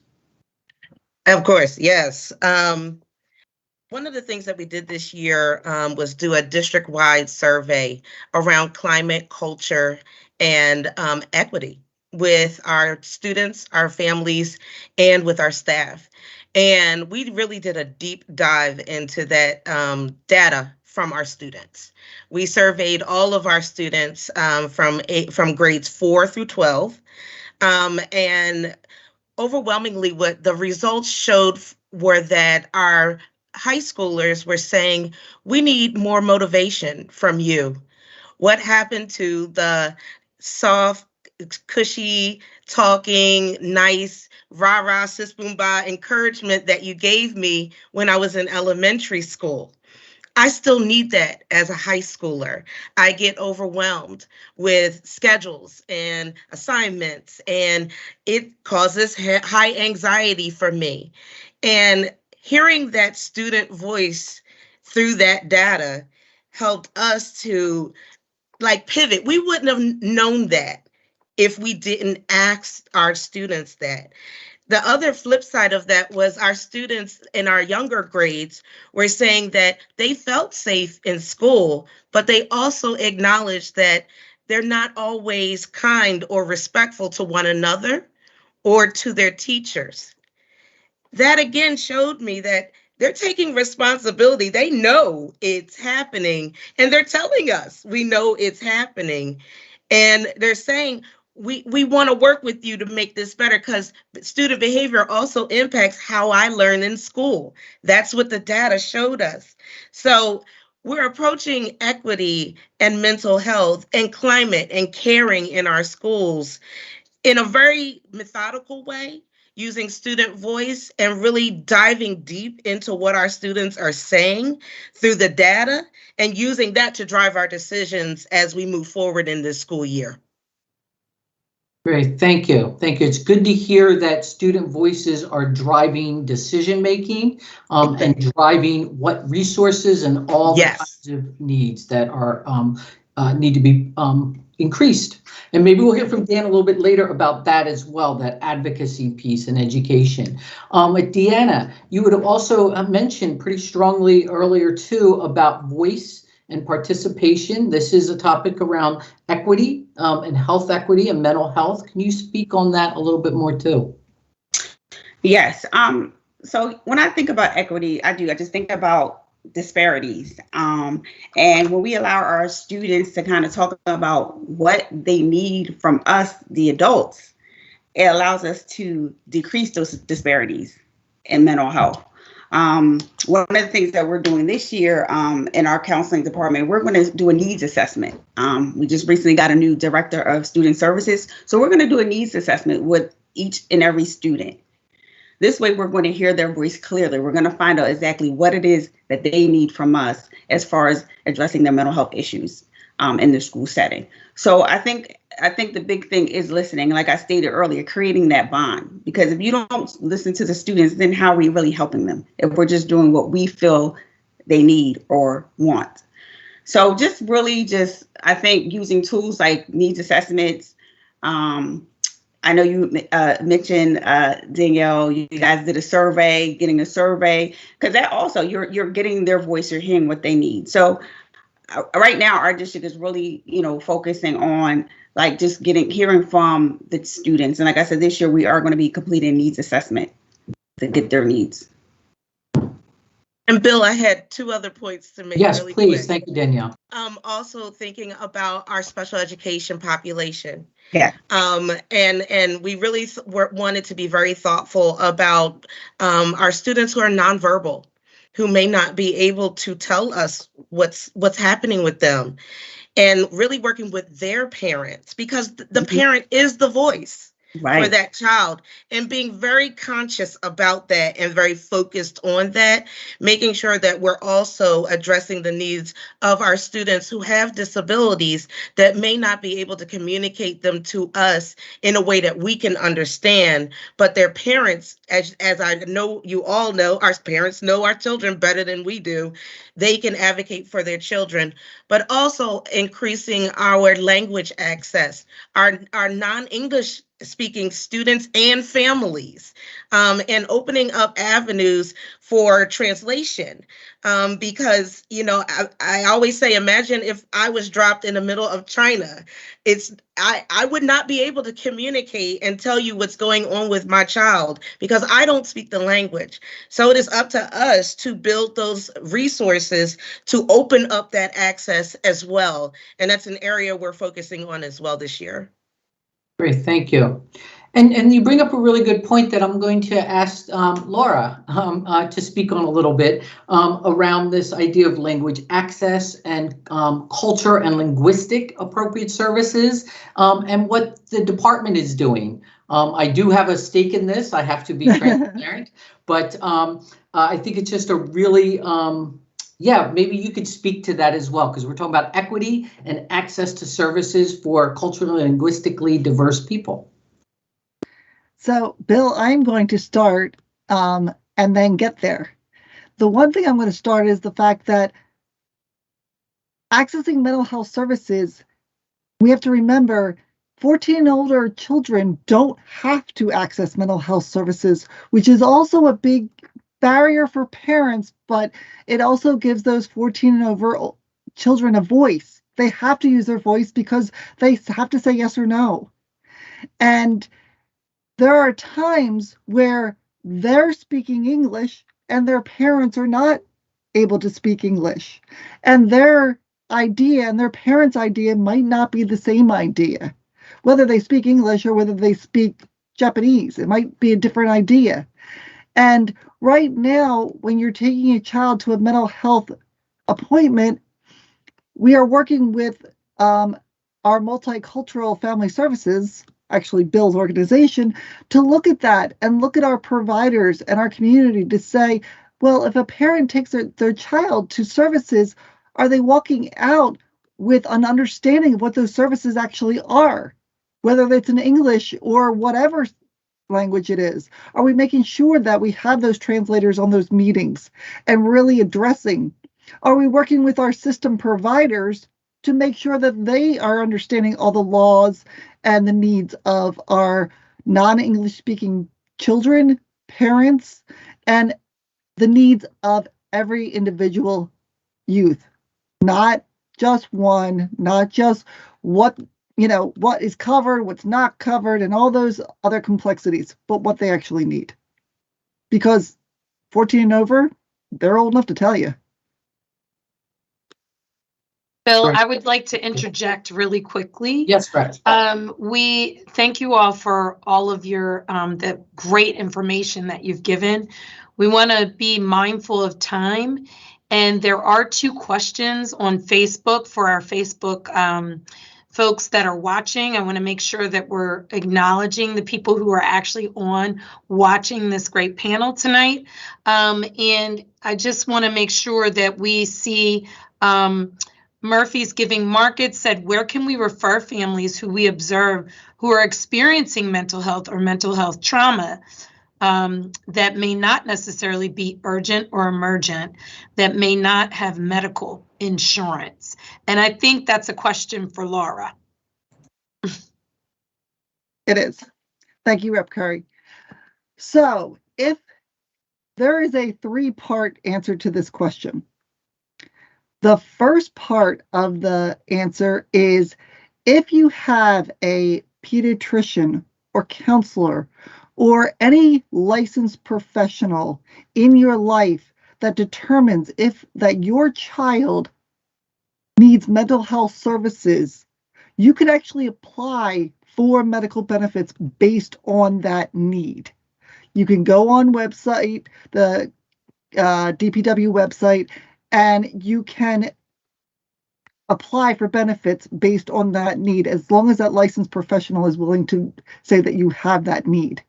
Of course, yes. One of the things that we did this year was do a district-wide survey around climate, culture, and equity with our students, our families, and with our staff. And we really did a deep dive into that data from our students. We surveyed all of our students from grades 4 through 12. And overwhelmingly, what the results showed were that our high schoolers were saying, we need more motivation from you. What happened to the soft, cushy, talking, nice, rah-rah, sis boom bah encouragement that you gave me when I was in elementary school? I still need that as a high schooler. I get overwhelmed with schedules and assignments, and it causes high anxiety for me. And hearing that student voice through that data helped us to pivot. We wouldn't have known that if we didn't ask our students that. The other flip side of that was our students in our younger grades were saying that they felt safe in school, but they also acknowledged that they're not always kind or respectful to one another or to their teachers. That again showed me that they're taking responsibility. They know it's happening, and they're telling us we know it's happening. And they're saying, we want to work with you to make this better, because student behavior also impacts how I learn in school. That's what the data showed us. So we're approaching equity and mental health and climate and caring in our schools in a very methodical way, using student voice and really diving deep into what our students are saying through the data, and using that to drive our decisions as we move forward in this school year. Great, thank you. Thank you. It's good to hear that student voices are driving decision-making and driving what resources and all the kinds of needs that are need to be increased. And maybe we'll hear from Dan a little bit later about that as well, that advocacy piece and education. Deanna, you would have also mentioned pretty strongly earlier too about voice and participation. This is a topic around equity and health equity and mental health. Can you speak on that a little bit more too? Yes. So when I think about equity, I just think about disparities. And when we allow our students to kind of talk about what they need from us, the adults, it allows us to decrease those disparities in mental health. One of the things that we're doing this year in our counseling department, we're going to do a needs assessment. We just recently got a new director of student services. So we're going to do a needs assessment with each and every student. This way, we're going to hear their voice clearly. We're going to find out exactly what it is that they need from us as far as addressing their mental health issues in the school setting. So I think the big thing is listening. Like I stated earlier, creating that bond. Because if you don't listen to the students, then how are we really helping them if we're just doing what we feel they need or want? So I think using tools like needs assessments, I know you mentioned, Danielle, you guys did a survey, getting a survey, because that also, you're getting their voice, you're hearing what they need. So right now, our district is really, focusing on like just hearing from the students. And like I said, this year we are going to be completing needs assessment to get their needs. And Bill, I had two other points to make. Yes, really please. quick. Thank you, Danielle. Also thinking about our special education population. Yeah. And we really wanted to be very thoughtful about our students who are nonverbal, who may not be able to tell us what's happening with them, and really working with their parents, because the parent is the voice for that child, and being very conscious about that and very focused on that, making sure that we're also addressing the needs of our students who have disabilities that may not be able to communicate them to us in a way that we can understand, but their parents, as I know you all know, our parents know our children better than we do. They can advocate for their children, but also increasing our language access, our non-English speaking students and families, and opening up avenues for translation. Because, I always say, imagine if I was dropped in the middle of China. I would not be able to communicate and tell you what's going on with my child because I don't speak the language. So it is up to us to build those resources to open up that access as well. And that's an area we're focusing on as well this year. Great, thank you. And you bring up a really good point that I'm going to ask Laura to speak on a little bit around this idea of language access and culture and linguistic appropriate services and what the department is doing. I do have a stake in this, I have to be transparent, but I think it's just a really, maybe you could speak to that as well, because we're talking about equity and access to services for culturally and linguistically diverse people. So, Bill, I'm going to start and then get there. The one thing I'm going to start is the fact that accessing mental health services, we have to remember 14 and older children don't have to access mental health services, which is also a big barrier for parents, but it also gives those 14 and over children a voice. They have to use their voice because they have to say yes or no. And there are times where they're speaking English and their parents are not able to speak English. And their idea and their parents' idea might not be the same idea. Whether they speak English or whether they speak Japanese, it might be a different idea. And right now, when you're taking a child to a mental health appointment, we are working with our multicultural family services, actually Bill's organization, to look at that and look at our providers and our community to say, well, if a parent takes their child to services, are they walking out with an understanding of what those services actually are, whether it's in English or whatever language it is? Are we making sure that we have those translators on those meetings and really addressing? Are we working with our system providers to make sure that they are understanding all the laws and the needs of our non-English speaking children, parents, and the needs of every individual youth? Not just one, not just what is covered, what's not covered, and all those other complexities, but what they actually need. Because 14 and over, they're old enough to tell you. Bill, I would like to interject really quickly. Yes, correct. We thank you all for all of your the great information that you've given. We want to be mindful of time, and there are 2 questions on Facebook for our Facebook folks that are watching. I want to make sure that we're acknowledging the people who are actually on watching this great panel tonight. And I just want to make sure that we see Murphy's Giving Market said, where can we refer families who we observe who are experiencing mental health or mental health trauma that may not necessarily be urgent or emergent, that may not have medical insurance? And I think that's a question for Laura. It is. Thank you, Rep. Curry. So if there is a 3-part answer to this question, the first part of the answer is if you have a pediatrician or counselor or any licensed professional in your life that determines if that your child needs mental health services, you can actually apply for medical benefits based on that need. You can go on website, the DPW website, and you can apply for benefits based on that need, as long as that licensed professional is willing to say that you have that need.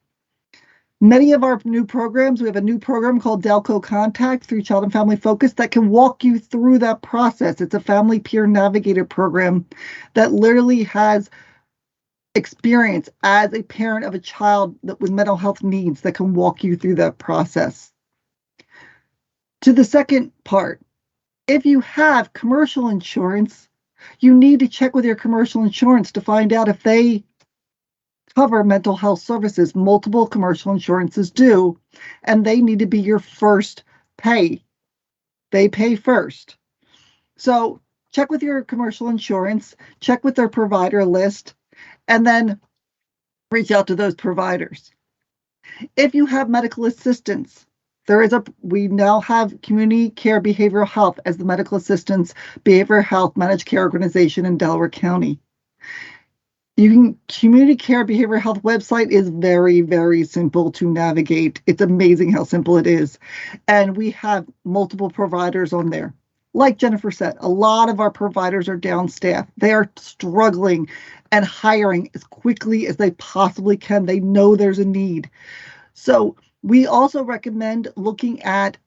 Many of our new programs, we have a new program called Delco Contact through Child and Family Focus that can walk you through that process. It's a family peer navigator program that literally has experience as a parent of a child that with mental health needs that can walk you through that process. To the second part, if you have commercial insurance, you need to check with your commercial insurance to find out if they cover mental health services. Multiple commercial insurances do, and they need to be your first pay. They pay first. So check with your commercial insurance, check with their provider list, and then reach out to those providers. If you have medical assistance, we now have Community Care Behavioral Health as the medical assistance behavioral health managed care organization in Delaware County. Community Care Behavioral Health website is very, very simple to navigate. It's amazing how simple it is. And we have multiple providers on there. Like Jennifer said, a lot of our providers are down-staffed. They are struggling and hiring as quickly as they possibly can. They know there's a need. So we also recommend looking at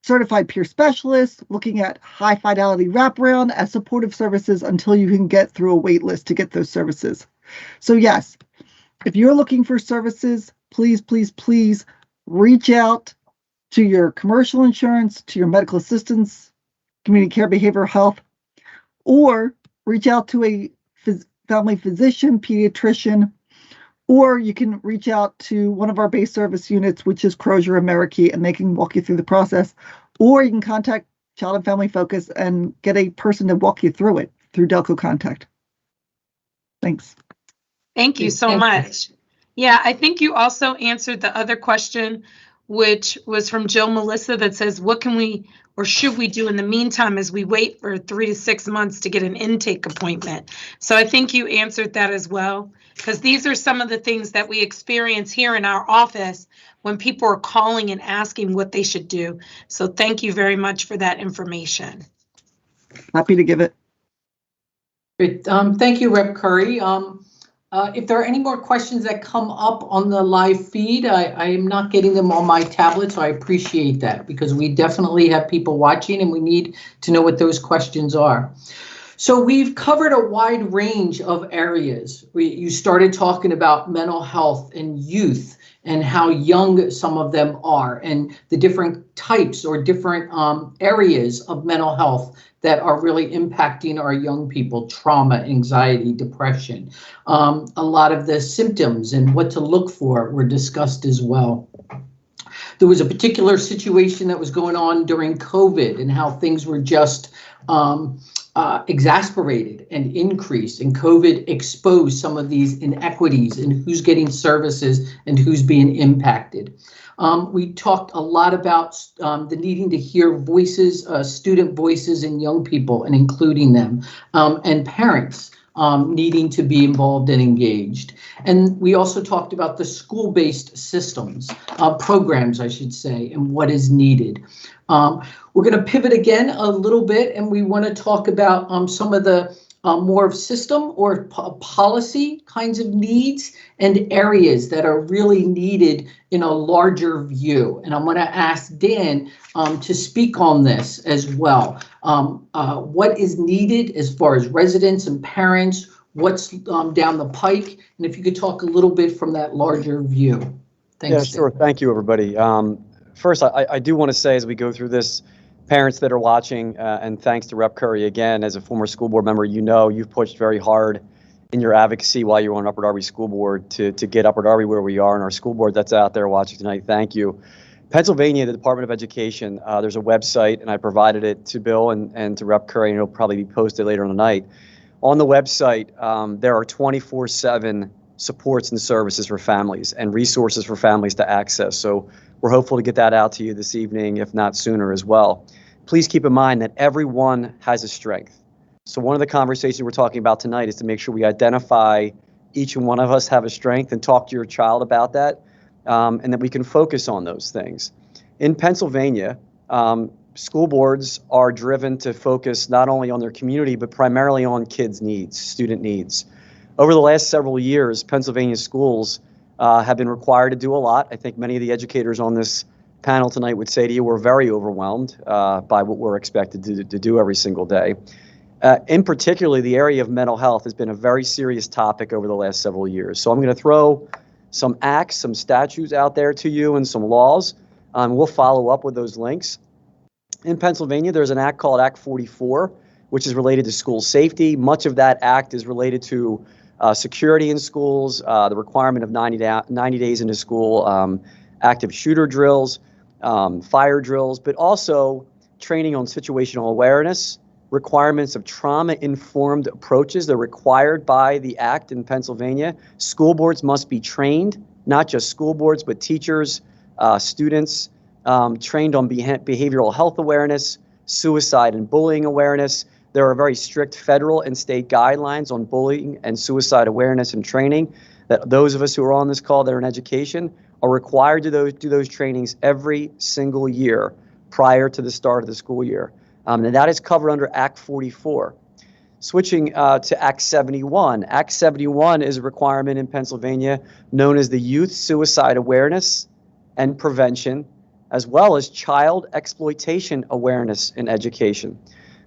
certified peer specialists, looking at high fidelity wraparound as supportive services until you can get through a wait list to get those services. So yes, if you're looking for services, please, please, please reach out to your commercial insurance, to your medical assistance, community care behavioral health, or reach out to a family physician, pediatrician, or you can reach out to one of our base service units, which is Crozier and Marikey, and they can walk you through the process. Or you can contact Child and Family Focus and get a person to walk you through it through Delco Contact. Thanks. Thank you so much. Yeah, I think you also answered the other question, which was from Jill Melissa that says, what can we or should we do in the meantime as we wait for 3 to 6 months to get an intake appointment? So I think you answered that as well, because these are some of the things that we experience here in our office when people are calling and asking what they should do. So thank you very much for that information. Happy to give it. Great. Thank you, Rep. Curry. If there are any more questions that come up on the live feed, I am not getting them on my tablet, so I appreciate that because we definitely have people watching and we need to know what those questions are. So we've covered a wide range of areas. You started talking about mental health and youth and how young some of them are and the different types or different areas of mental health that are really impacting our young people: trauma, anxiety, depression. A lot of the symptoms and what to look for were discussed as well. There was a particular situation that was going on during COVID and how things were just exasperated and increased, and COVID exposed some of these inequities in who's getting services and who's being impacted. We talked a lot about the needing to hear voices, student voices in young people and including them, and parents needing to be involved and engaged. And we also talked about the school-based systems, programs, I should say, and what is needed. We're going to pivot again a little bit, and we want to talk about some of the more of system or policy kinds of needs and areas that are really needed in a larger view. And I'm going to ask Dan to speak on this as well. What is needed as far as residents and parents, what's down the pike, and if you could talk a little bit from that larger view. Thanks. Yeah, sure. Thank you, everybody. First, I do want to say as we go through this, parents that are watching, and thanks to Rep. Curry again, as a former school board member, you know you've pushed very hard in your advocacy while you were on Upper Darby School Board to get Upper Darby where we are, and our school board that's out there watching tonight. Thank you. Pennsylvania, the Department of Education, there's a website, and I provided it to Bill and to Rep. Curry, and it'll probably be posted later in the night. On the website, there are 24/7 supports and services for families and resources for families to access. So we're hopeful to get that out to you this evening, if not sooner as well. Please keep in mind that everyone has a strength. So one of the conversations we're talking about tonight is to make sure we identify each one of us have a strength and talk to your child about that, and that we can focus on those things. In Pennsylvania, school boards are driven to focus not only on their community, but primarily on kids' needs, student needs. Over the last several years, Pennsylvania schools have been required to do a lot. I think many of the educators on this panel tonight would say to you, we're very overwhelmed by what we're expected to do every single day. In particular, the area of mental health has been a very serious topic over the last several years. So I'm going to throw some acts, some statutes out there to you and some laws. We'll follow up with those links. In Pennsylvania, there's an act called Act 44, which is related to school safety. Much of that act is related to security in schools, the requirement of 90 days into school, active shooter drills, fire drills, but also training on situational awareness, requirements of trauma-informed approaches. They're required by the act in Pennsylvania. School boards must be trained, not just school boards, but teachers, students, trained on behavioral health awareness, suicide and bullying awareness. There are very strict federal and state guidelines on bullying and suicide awareness and training that those of us who are on this call that are in education are required to do those trainings every single year prior to the start of the school year. And that is covered under Act 44. Switching to Act 71. Act 71 is a requirement in Pennsylvania known as the Youth Suicide Awareness and Prevention, as well as Child Exploitation Awareness in Education.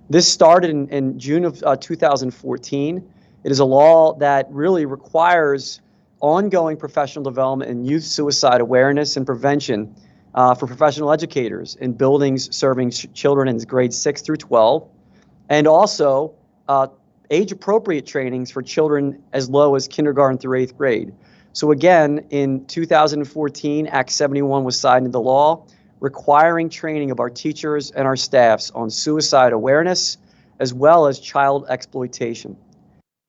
This started in June of 2014. It is a law that really requires ongoing professional development in youth suicide awareness and prevention for professional educators in buildings serving children in grades 6 through 12, and also age-appropriate trainings for children as low as kindergarten through 8th grade. So again, in 2014, Act 71 was signed into law, requiring training of our teachers and our staffs on suicide awareness, as well as child exploitation.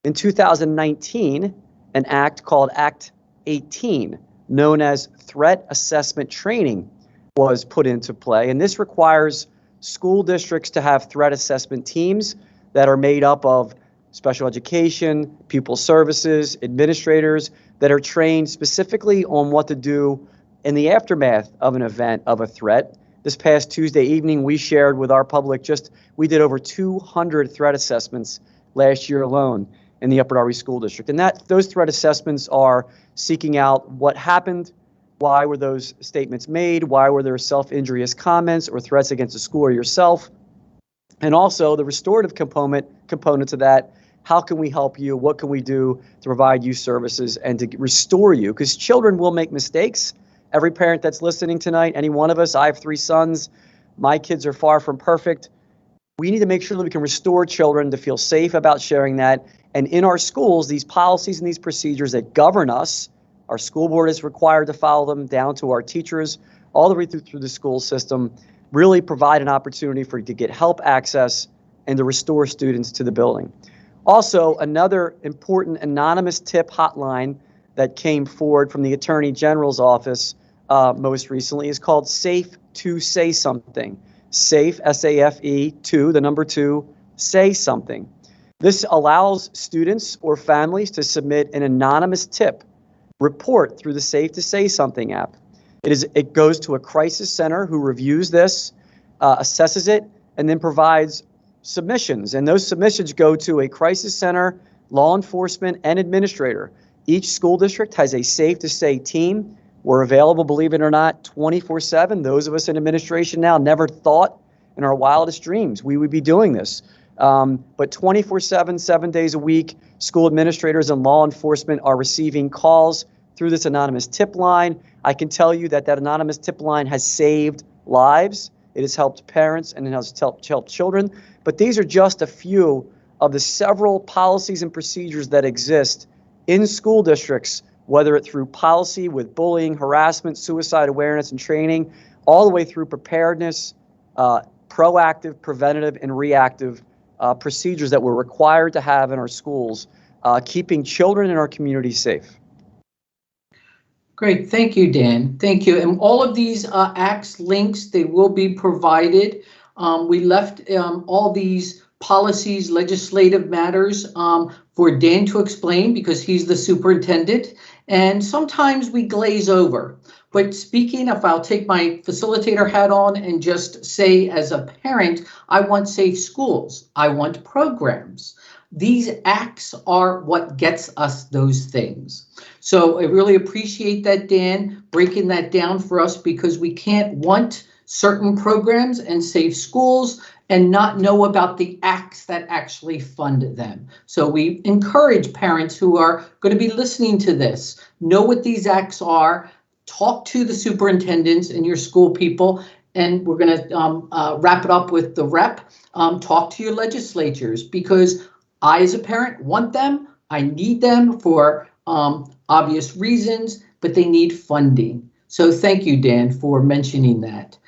In 2019, an act called Act 18, known as Threat Assessment Training, was put into play. And this requires school districts to have threat assessment teams that are made up of special education, pupil services, administrators that are trained specifically on what to do in the aftermath of an event of a threat. This past Tuesday evening, we shared with our public we did over 200 threat assessments last year alone in the Upper Darby School District. And those threat assessments are seeking out what happened, why were those statements made, why were there self-injurious comments or threats against the school or yourself, and also the restorative component to that. How can we help you? What can we do to provide you services and to restore you? Because children will make mistakes. Every parent that's listening tonight, any one of us, I have 3 sons. My kids are far from perfect. We need to make sure that we can restore children to feel safe about sharing that. And in our schools, these policies and these procedures that govern us, our school board is required to follow them down to our teachers, all the way through the school system, really provide an opportunity for you to get help access and to restore students to the building. Also, another important anonymous tip hotline that came forward from the Attorney General's office most recently is called Safe to Say Something. Safe, S-A-F-E, the number 2, say something. This allows students or families to submit an anonymous tip report through the Safe to Say Something app. It goes to a crisis center who reviews this, assesses it, and then provides submissions. And those submissions go to a crisis center, law enforcement, and administrator. Each school district has a Safe to Say team. We're available, believe it or not, 24/7. Those of us in administration now never thought in our wildest dreams we would be doing this. But 24/7, 7 days a week, school administrators and law enforcement are receiving calls through this anonymous tip line. I can tell you that anonymous tip line has saved lives. It has helped parents and it has helped children. But these are just a few of the several policies and procedures that exist in school districts, whether it through policy with bullying, harassment, suicide awareness and training, all the way through preparedness, proactive, preventative, and reactive procedures that we're required to have in our schools, keeping children in our community safe. Great, thank you, Dan. Thank you. And all of these acts, links, they will be provided. We left all these policies, legislative matters for Dan to explain because he's the superintendent. And sometimes we glaze over. But speaking, if I'll take my facilitator hat on and just say as a parent, I want safe schools. I want programs. These acts are what gets us those things. So I really appreciate that, Dan, breaking that down for us because we can't want certain programs and safe schools and not know about the acts that actually fund them. So we encourage parents who are going to be listening to this, know what these acts are, talk to the superintendents and your school people, and we're going to wrap it up with the rep. Talk to your legislatures because I, as a parent, want them. I need them for obvious reasons, but they need funding. So thank you, Dan, for mentioning that.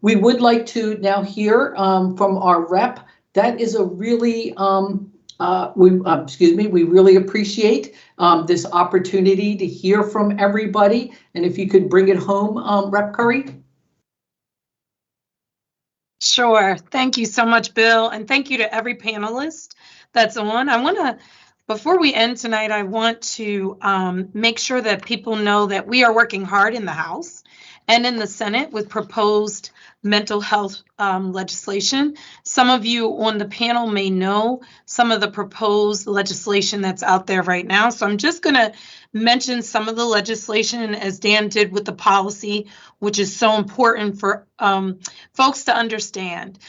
We would like to now hear from our rep. That is a really, we really appreciate this opportunity to hear from everybody. And if you could bring it home, Rep. Curry. Sure. Thank you so much, Bill. And thank you to every panelist that's on. Before we end tonight, I want to make sure that people know that we are working hard in the House and in the Senate with proposed mental health legislation. Some of you on the panel may know some of the proposed legislation that's out there right now. So I'm just going to mention some of the legislation as Dan did with the policy, which is so important for folks to understand.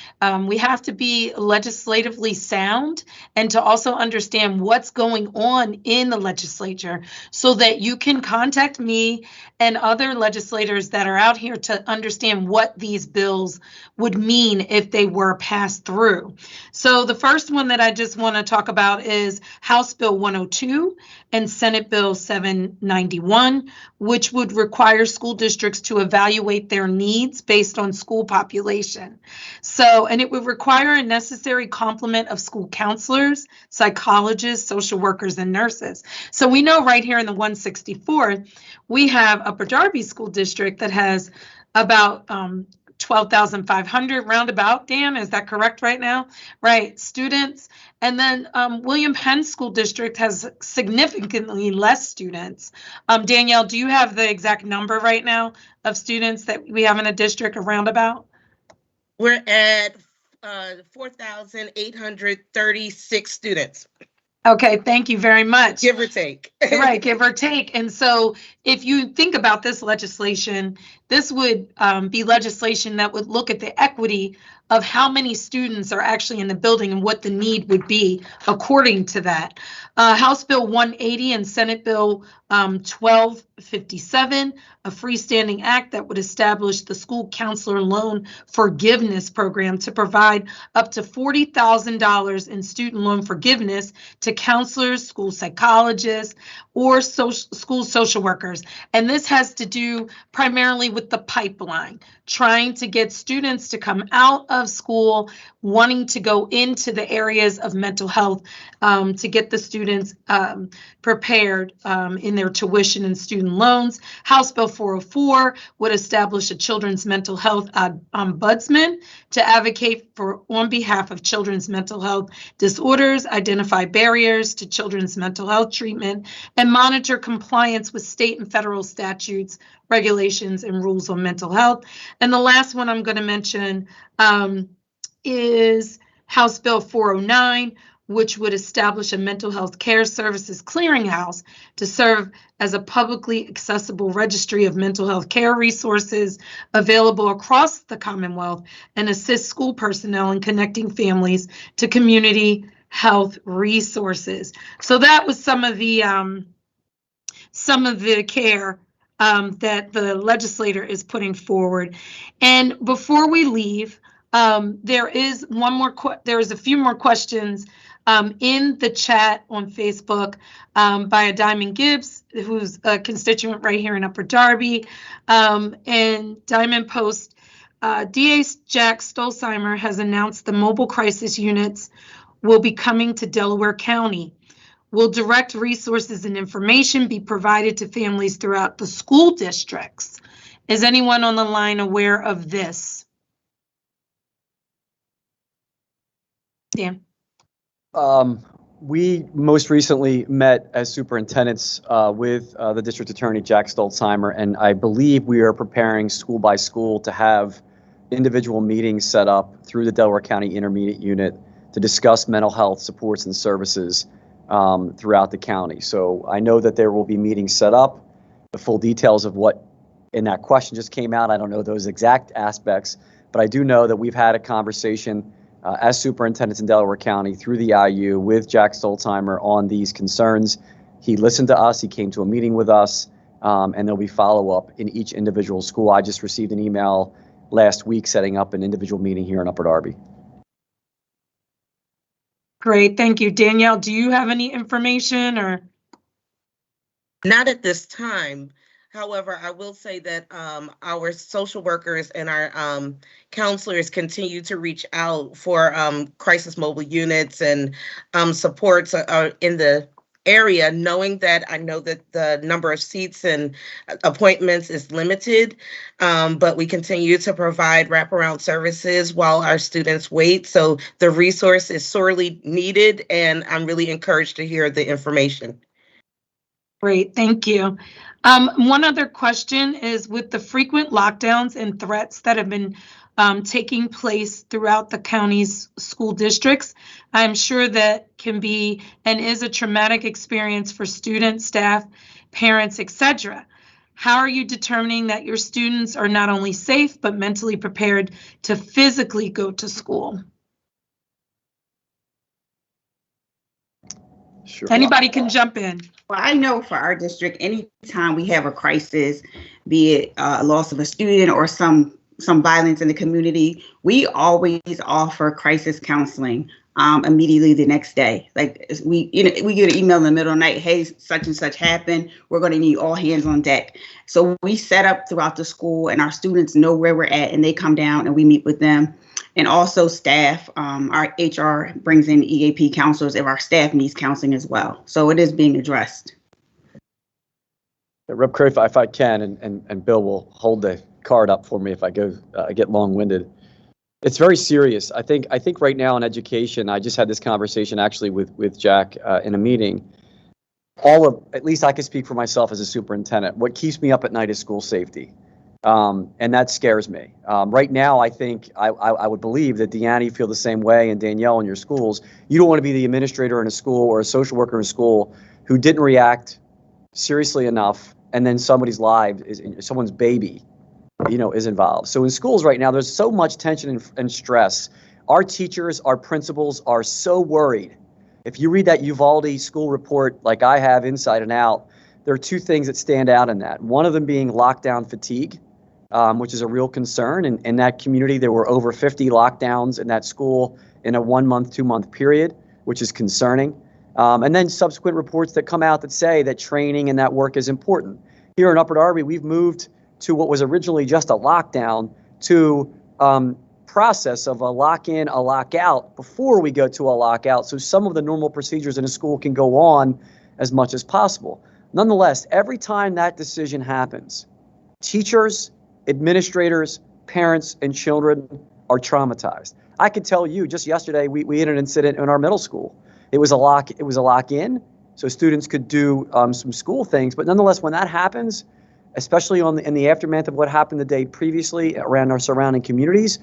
We have to be legislatively sound and to also understand what's going on in the legislature so that you can contact me and other legislators that are out here to understand what these bills would mean if they were passed through. So the first one that I just want to talk about is House Bill 102 and Senate Bill 791, which would require school districts to evaluate their needs based on school population. So, and it would require a necessary complement of school counselors, psychologists, social workers, and nurses. So we know right here in the 164th, we have Upper Darby School District that has about 12,500 roundabout. Dan, is that correct right now? Right, students. And then William Penn School District has significantly less students. Danielle, do you have the exact number right now of students that we have in a district, a roundabout? We're at 4,836 students. Okay, thank you very much. Give or take. Right, give or take. And so if you think about this legislation, this would be legislation that would look at the equity of how many students are actually in the building and what the need would be according to that. House Bill 180 and Senate Bill 1257, a freestanding act that would establish the school counselor loan forgiveness program to provide up to $40,000 in student loan forgiveness to counselors, school psychologists, or school social workers. And this has to do primarily with the pipeline, trying to get students to come out of school wanting to go into the areas of mental health to get the students prepared in their tuition and student loans. House Bill 404 would establish a children's mental health ombudsman to advocate for on behalf of children's mental health disorders, identify barriers to children's mental health treatment, and monitor compliance with state and federal statutes, regulations, and rules on mental health. And the last one I'm going to mention is House Bill 409, which would establish a mental health care services clearinghouse to serve as a publicly accessible registry of mental health care resources available across the Commonwealth and assist school personnel in connecting families to community health resources. So that was some of the care that the legislator is putting forward. And before we leave, There is a few more questions in the chat on Facebook by a Diamond Gibbs, who's a constituent right here in Upper Darby. And Diamond Post, DA Jack Stolzheimer has announced the mobile crisis units will be coming to Delaware County. Will direct resources and information be provided to families throughout the school districts? Is anyone on the line aware of this? Dan? We most recently met as superintendents with the district attorney, Jack Stolzheimer, and I believe we are preparing school by school to have individual meetings set up through the Delaware County Intermediate Unit to discuss mental health supports and services throughout the county. So I know that there will be meetings set up. The full details of what in that question just came out, I don't know those exact aspects, but I do know that we've had a conversation as superintendents in Delaware County through the IU with Jack Stolzheimer on these concerns. He listened to us, he came to a meeting with us, and there'll be follow-up in each individual school. I just received an email last week setting up an individual meeting here in Upper Darby. Great, thank you. Danielle, do you have any information or? Not at this time. However, I will say that our social workers and our counselors continue to reach out for crisis mobile units and supports in the area, knowing that I know that the number of seats and appointments is limited, but we continue to provide wraparound services while our students wait. So the resource is sorely needed, and I'm really encouraged to hear the information. Great, thank you. One other question is, with the frequent lockdowns and threats that have been taking place throughout the county's school districts, I'm sure that can be and is a traumatic experience for students, staff, parents, etc. How are you determining that your students are not only safe, but mentally prepared to physically go to school? Sure. Anybody can jump in. Well, I know for our district, anytime we have a crisis, be it a loss of a student or some violence in the community, we always offer crisis counseling immediately the next day. Like we get an email in the middle of the night, hey, such and such happened. We're going to need all hands on deck. So we set up throughout the school, and our students know where we're at, and they come down and we meet with them. And also staff, our HR brings in EAP counselors if our staff needs counseling as well. So it is being addressed. Rep. Curry, if I can, and Bill will hold the card up for me if I get long-winded. It's very serious. I think right now in education, I just had this conversation actually with Jack in a meeting. At least I can speak for myself as a superintendent. What keeps me up at night is school safety. And that scares me. Right now, I think I would believe that Deanna, you feel the same way, and Danielle in your schools. You don't want to be the administrator in a school or a social worker in a school who didn't react seriously enough, and then someone's baby, is involved. So in schools right now, there's so much tension and stress. Our teachers, our principals are so worried. If you read that Uvalde school report, like I have inside and out, there are two things that stand out in that. One of them being lockdown fatigue, which is a real concern. And in that community, there were over 50 lockdowns in that school in a 1 month, 2 month period, which is concerning. And then subsequent reports that come out that say that training and that work is important. Here in Upper Darby, we've moved to what was originally just a lockdown to process of a lock-in, a lock-out before we go to a lockout. So some of the normal procedures in a school can go on as much as possible. Nonetheless, every time that decision happens, teachers, administrators, parents, and children are traumatized. I can tell you, just yesterday, we had an incident in our middle school. It was a lock-in, so students could do some school things. But nonetheless, when that happens, especially in the aftermath of what happened the day previously around our surrounding communities,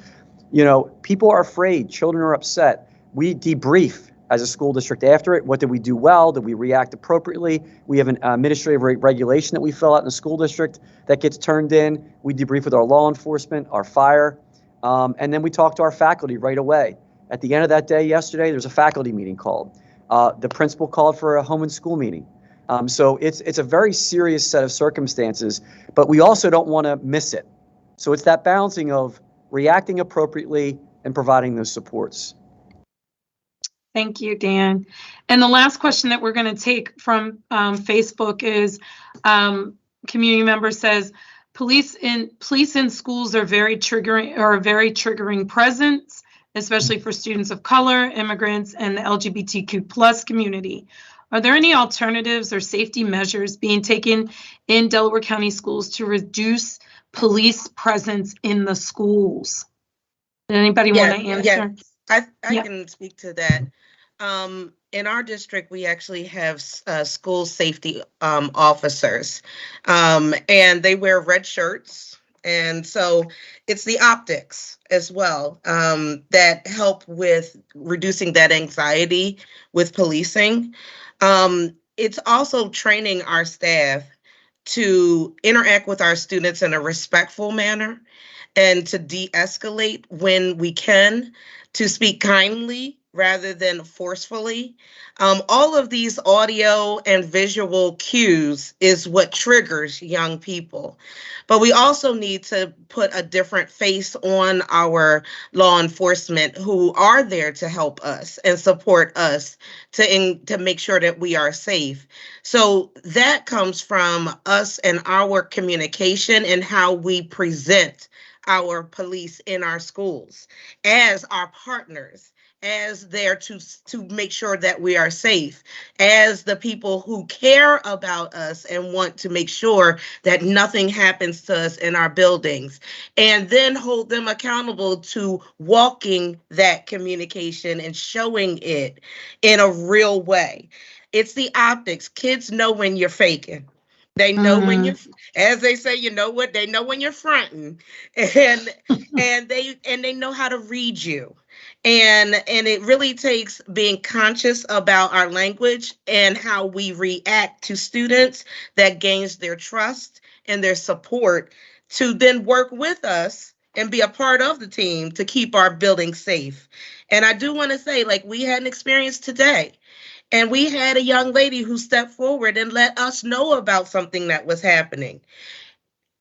people are afraid. Children are upset. We debrief as a school district after it. What did we do well? Did we react appropriately? We have an administrative regulation that we fill out in the school district that gets turned in. We debrief with our law enforcement, our fire, and then we talk to our faculty right away. At the end of that day yesterday, there's a faculty meeting called. The principal called for a home and school meeting. So it's a very serious set of circumstances, but we also don't want to miss it. So it's that balancing of reacting appropriately, and providing those supports. Thank you, Dan. And the last question that we're going to take from Facebook is, community member says, police in schools are a very triggering presence, especially for students of color, immigrants, and the LGBTQ plus community. Are there any alternatives or safety measures being taken in Delaware County schools to reduce police presence in the schools? Did anybody want to answer? I Yeah. can speak to that. In our district, we actually have school safety officers, and they wear red shirts. And so it's the optics as well that help with reducing that anxiety with policing. It's also training our staff to interact with our students in a respectful manner and to de-escalate when we can, to speak kindly rather than forcefully. All of these audio and visual cues is what triggers young people. But we also need to put a different face on our law enforcement who are there to help us and support us to make sure that we are safe. So that comes from us and our communication and how we present our police in our schools as our partners, as there to make sure that we are safe, as the people who care about us and want to make sure that nothing happens to us in our buildings, and then hold them accountable to walking that communication and showing it in a real way. It's the optics. Kids know when you're faking. They know when you're, as they say, you know what? They know when you're fronting, and they know how to read you. And it really takes being conscious about our language and how we react to students that gains their trust and their support to then work with us and be a part of the team to keep our building safe. And I do want to say, like, we had an experience today. And we had a young lady who stepped forward and let us know about something that was happening.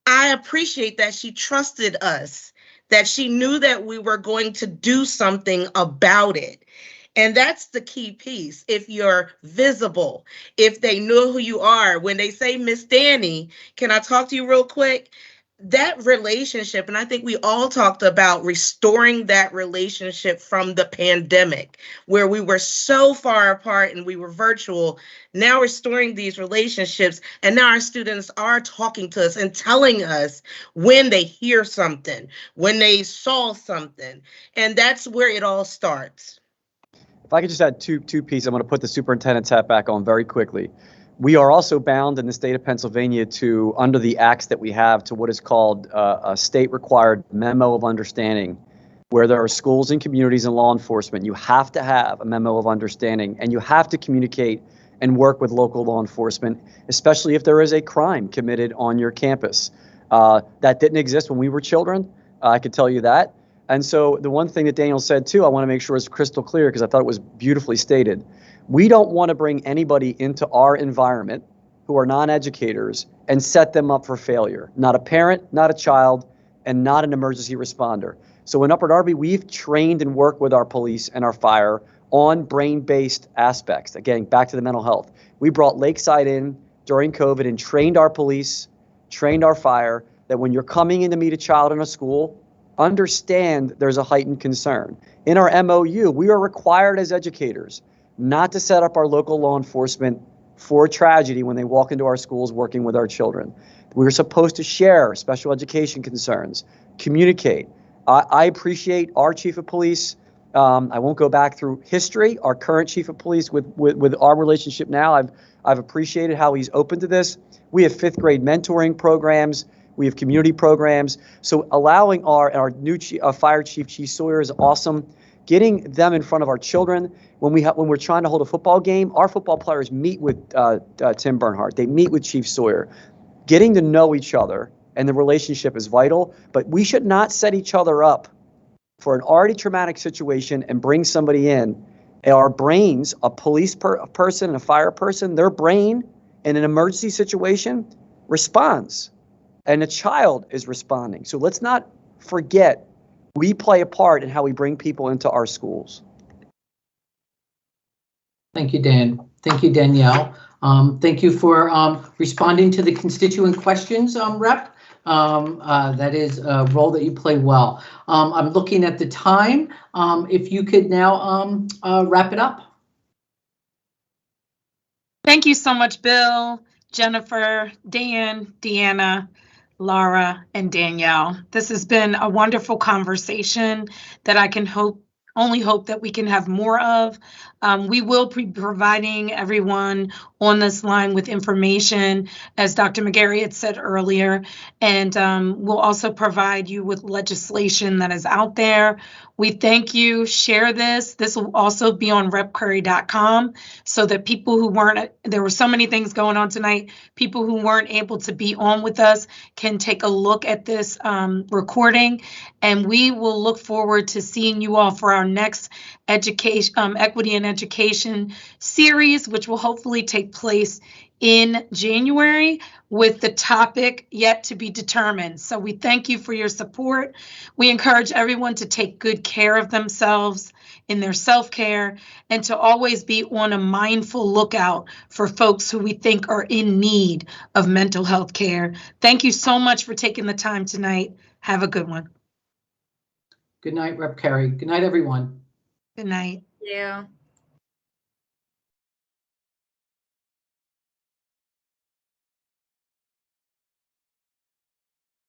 I appreciate that she trusted us, that she knew that we were going to do something about it. And that's the key piece. If you're visible, if they know who you are, when they say, Miss Danny, can I talk to you real quick? That relationship, and I think we all talked about restoring that relationship from the pandemic, where we were so far apart and we were virtual. Now restoring these relationships, and now our students are talking to us and telling us when they hear something, when they saw something, and that's where it all starts. If I could just add two pieces, I'm going to put the superintendent's hat back on very quickly. We are also bound in the state of Pennsylvania to, under the acts that we have, to what is called a state-required memo of understanding, where there are schools and communities and law enforcement. You have to have a memo of understanding, and you have to communicate and work with local law enforcement, especially if there is a crime committed on your campus. That didn't exist when we were children, I could tell you that. And so the one thing that Daniel said, too, I want to make sure is crystal clear because I thought it was beautifully stated. We don't want to bring anybody into our environment who are non-educators and set them up for failure. Not a parent, not a child, and not an emergency responder. So in Upper Darby, we've trained and worked with our police and our fire on brain-based aspects. Again, back to the mental health. We brought Lakeside in during COVID and trained our police, trained our fire, that when you're coming in to meet a child in a school, understand there's a heightened concern. In our MOU, we are required as educators not to set up our local law enforcement for tragedy when they walk into our schools working with our children. We're supposed to share special education concerns, communicate. I appreciate our chief of police. I won't go back through history. Our current chief of police with our relationship now, I've appreciated how he's open to this. We have fifth grade mentoring programs. We have community programs. So allowing our new fire chief, Chief Sawyer, is awesome. Getting them in front of our children when we're trying to hold a football game. Our football players meet with Tim Bernhardt. They meet with Chief Sawyer. Getting to know each other and the relationship is vital. But we should not set each other up for an already traumatic situation and bring somebody in. Our brains, a police person and a fire person, their brain in an emergency situation responds, and a child is responding. So let's not forget. we play a part in how we bring people into our schools. Thank you, Dan. Thank you, Danielle. Thank you for responding to the constituent questions, Rep. That is a role that you play well. I'm looking at the time. If you could now wrap it up. Thank you so much, Bill, Jennifer, Dan, Deanna, Laura, and Danielle. This has been a wonderful conversation that I can only hope that we can have more of. We will be providing everyone on this line with information, as Dr. McGarry had said earlier, and we'll also provide you with legislation that is out there. We thank you. Share this. This will also be on repcurry.com so that people who weren't, there were so many things going on tonight, people who weren't able to be on with us can take a look at this recording, and we will look forward to seeing you all for our next education, equity and education series, which will hopefully take place in January with the topic yet to be determined. So we thank you for your support. We encourage everyone to take good care of themselves in their self-care and to always be on a mindful lookout for folks who we think are in need of mental health care. Thank you so much for taking the time tonight. Have a good one. Good night, Rep. Carey. Good night, everyone. Good night. Thank you.